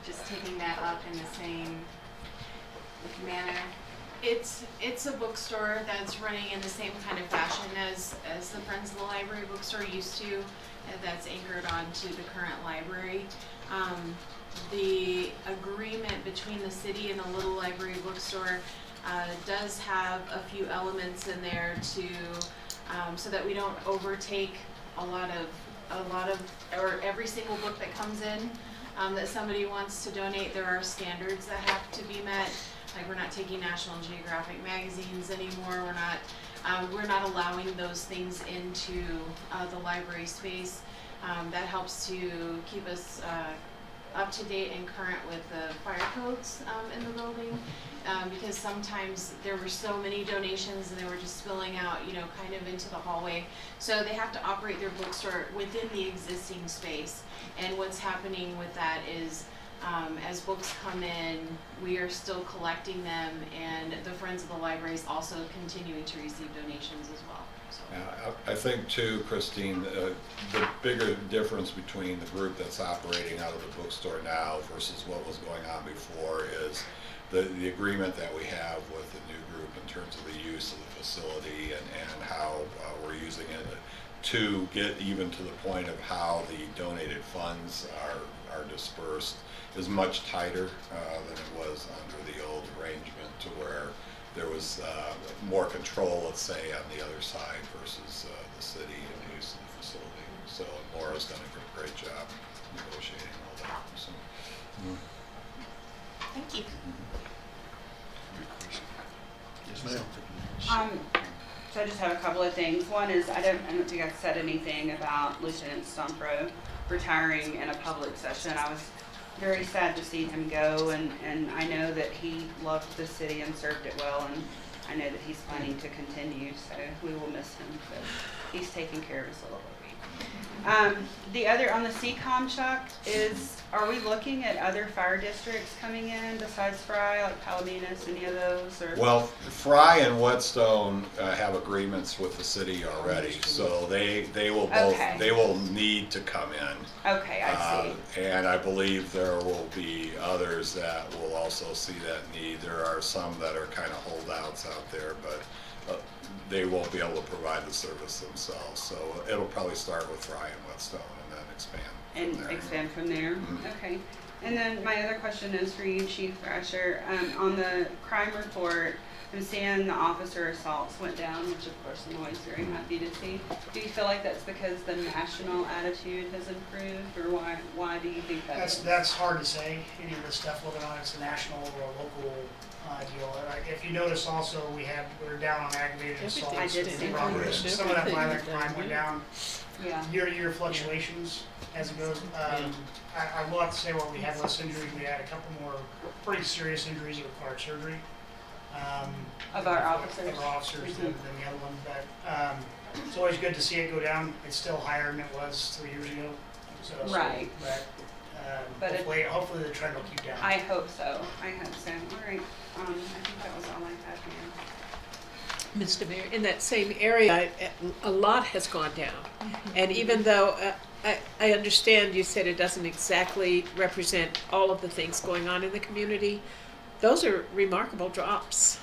just taking that up in the same manner? It's a bookstore that's running in the same kind of fashion as the Friends of the Library bookstore used to, and that's anchored onto the current library. The agreement between the city and the Little Library bookstore does have a few elements in there to so that we don't overtake a lot of or every single book that comes in that somebody wants to donate. There are standards that have to be met. Like, we're not taking National Geographic magazines anymore. We're not allowing those things into the library space. That helps to keep us up to date and current with the fire codes in the building, because sometimes there were so many donations and they were just spilling out, you know, kind of into the hallway. So they have to operate their bookstore within the existing space. And what's happening with that is, as books come in, we are still collecting them, and the Friends of the Library is also continuing to receive donations as well. I think too, Christine, the bigger difference between the group that's operating out of the bookstore now versus what was going on before is the agreement that we have with the new group in terms of the use of the facility and how we're using it to get even to the point of how the donated funds are dispersed is much tighter than it was under the old arrangement, to where there was more control, let's say, on the other side versus the city and the use of the facility. So Laura's done a great job negotiating all that. So, Thank you. Yes, ma'am. So I just have a couple of things. One is, I don't think I've said anything about Lieutenant Stumpro retiring in a public session. I was very sad to see him go, and I know that he loved the city and served it well, and I know that he's planning to continue, so we will miss him, but he's taking care of us a little bit. The other, on the CCOM, Chuck, is, are we looking at other fire districts coming in besides Fry, like Palominas, any of those? Or? well, Fry and Whetstone have agreements with the city already, so they will both they will need to come in. Okay, I see. And I believe there will be others that will also see that need. There are some that are kind of holdouts out there, but they won't be able to provide the service themselves. So it'll probably start with Fry and Whetstone and then expand. Expand from there. Mm-hmm. Okay. And then my other question is for you, Chief Thrasher. On the crime report, I'm seeing the officer assaults went down, which of course I'm always very happy to see. Do you feel like that's because the national attitude has improved, or why do you think that is? That's hard to say. Any of the stuff, whether or not it's a national or a local deal. If you notice also, we were down on aggravated assaults. I did see robberies. that. Some of that violent crime went down. Yeah. Year-to-year fluctuations as it goes. I will have to say, while we had less injuries, we had a couple more pretty serious injuries that required surgery. Of our officers? Of our officers than the other one. But it's always good to see it go down. It's still higher than it was 3 years ago. Right. But hopefully the trend will keep down. I hope so. I hope so. All right. I think that was all I had here. Mr. Mayor, in that same area, a lot has gone down. And even though I understand you said it doesn't exactly represent all of the things going on in the community, those are remarkable drops.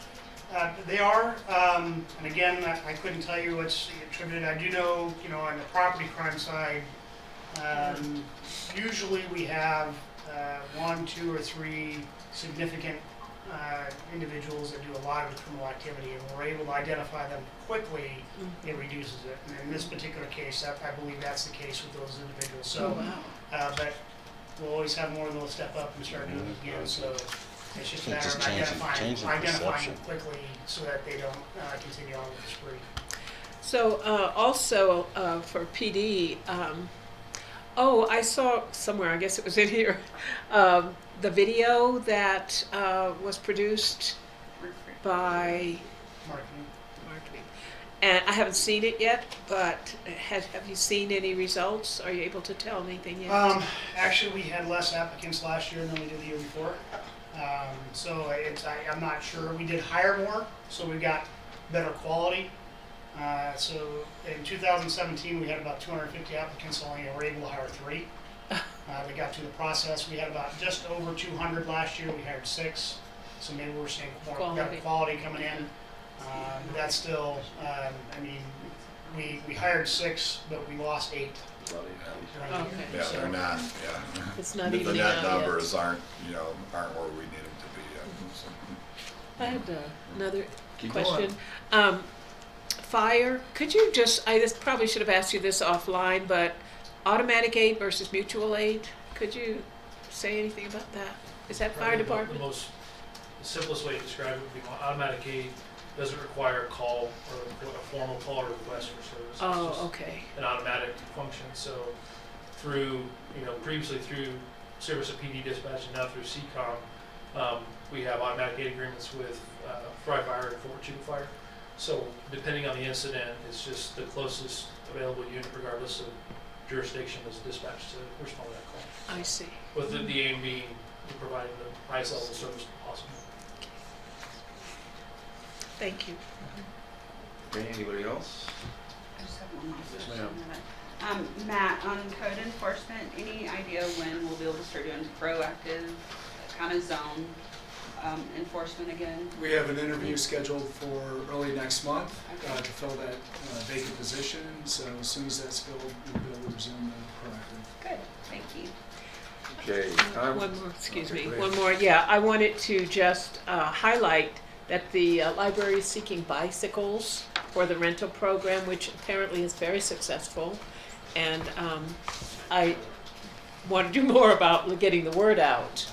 They are, and again, I couldn't tell you what's attributed. I do know, on the property crime side, usually we have 1, 2, or 3 significant individuals that do a lot of the criminal activity, and we're able to identify them quickly. It reduces it. And in this particular case, I believe that's the case with those individuals. So, but we'll always have more of those step up and start doing it again. So it's just a matter of identifying them quickly so that they don't continue on with the spree. So also for PD, I saw somewhere, I guess it was in here, the video that was produced by Marketing. And I haven't seen it yet, but have you seen any results? Are you able to tell anything yet? Actually, we had less applicants last year than we did the year before. So I'm not sure. We did hire more, so we got better quality. So in 2017, we had about 250 applicants, only were able to hire 3. They got through the process. We had about just over 200 last year. We hired 6. So maybe we're seeing more quality coming in. But that's still, we hired 6, but we lost 8. Okay. Yeah, they're not, It's not the evening net out yet. numbers aren't where we need them to be yet. I had another Keep question. Fire, could you I probably should have asked you this offline, but automatic aid versus mutual aid, could you say anything about that? Is that fire department? The simplest way to describe it would be automatic aid doesn't require a call or a formal call or request for service. Oh, it's just okay. an automatic function. So previously through Service of PD Dispatch and now through CCOM, we have automatic aid agreements with Fry Fire and Fort Chico Fire. So depending on the incident, it's just the closest available unit, regardless of jurisdiction, is dispatched to respond to that call. I see. With the aim being providing the highest level of service possible. Thank you. Okay, anybody else? I just have one last Yes, question. Matt, on code enforcement, any idea when we'll be able to start doing proactive kind of zone enforcement again? We have an interview scheduled for early next month to fill that vacant position. So as soon as that's filled, we'll be able to resume the proactive. Good, thank you. Okay. One more, excuse me. One more. Yeah, I wanted to just highlight that the library is seeking bicycles for the rental program, which apparently is very successful. And I want to do more about getting the word out.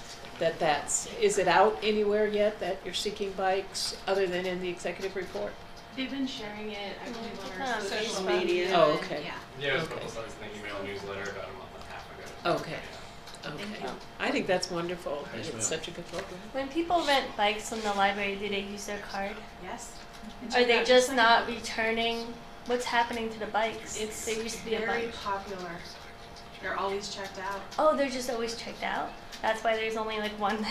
Is it out anywhere yet that you're seeking bikes other than in the executive report? They've been sharing it, I believe, on our Social media. Oh, okay. Yeah, it was publicized in the email newsletter about a month and a half ago. Okay. Okay. I think that's wonderful. It's such a good program. When people rent bikes from the library, do they use their card? Yes. Are they just not returning? What's happening to the bikes? There used to be a very bunch. popular. They're always checked out. Oh, they're just always checked out? That's why there's only like one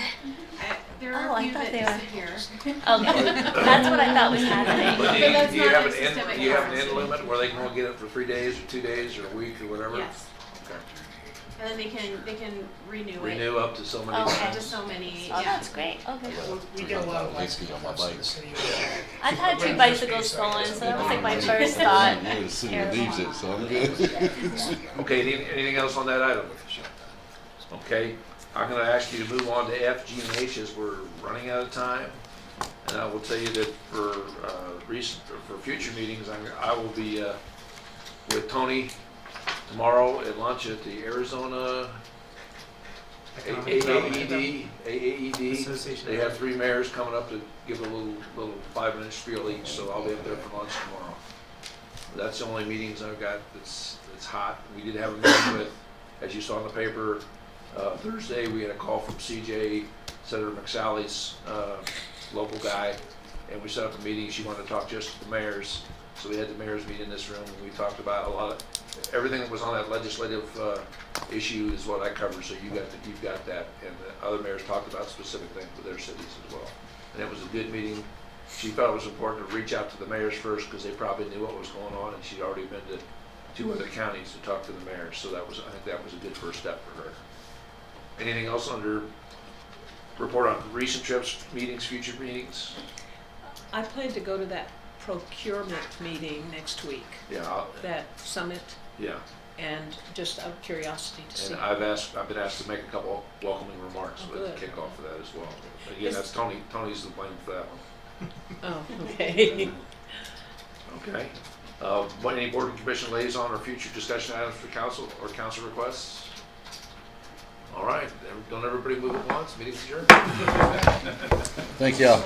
There are a few that disappear. Okay, that's what I thought was happening. But that's do you not have a an systemic end? Do you have an card. end limit where they can only get it for 3 days or 2 days or a week or whatever? Yes. Okay. And then they can renew it. Renew up to so many Okay. times. Up to so many. Oh, that's great. Okay. We get a lot of bicycle clubs in the city. I've had 2 bicycles stolen, so that was like my first thought. Yeah, the city leaves it, so I'm good. Okay, anything else on that item? Okay, I'm gonna ask you to move on to F, G, and H as we're running out of time. And I will tell you that for for future meetings, I will be with Tony tomorrow at lunch at the Arizona AAED. Association. They have 3 mayors coming up to give a little 5-minute spiel each, so I'll be up there for lunch tomorrow. That's the only meetings I've got that's hot. We did have a meeting with, as you saw in the paper, Thursday, we had a call from CJ, Senator McSally's local guy, and we set up a meeting. She wanted to talk just to the mayors, so we had the mayors meet in this room, and we talked about a lot of, everything that was on that legislative issue is what I covered, so you've got that, and the other mayors talked about specific things for their cities as well. And it was a good meeting. She felt it was important to reach out to the mayors first, because they probably knew what was going on, and she'd already been to 2 other counties to talk to the mayors, so I think that was a good first step for her. Anything else under report on recent trips, meetings, future meetings? I plan to go to that procurement meeting next week, Yeah, that summit, yeah. and just out of curiosity to see. And I've been asked to make a couple welcoming remarks Oh, with the good. kickoff for that as well. Again, that's Tony's to blame for that one. Oh, okay. Okay. Any board and commission liaison or future discussion items for council or council requests? All right, don't everybody move at once, meeting's adjourned. Thank y'all.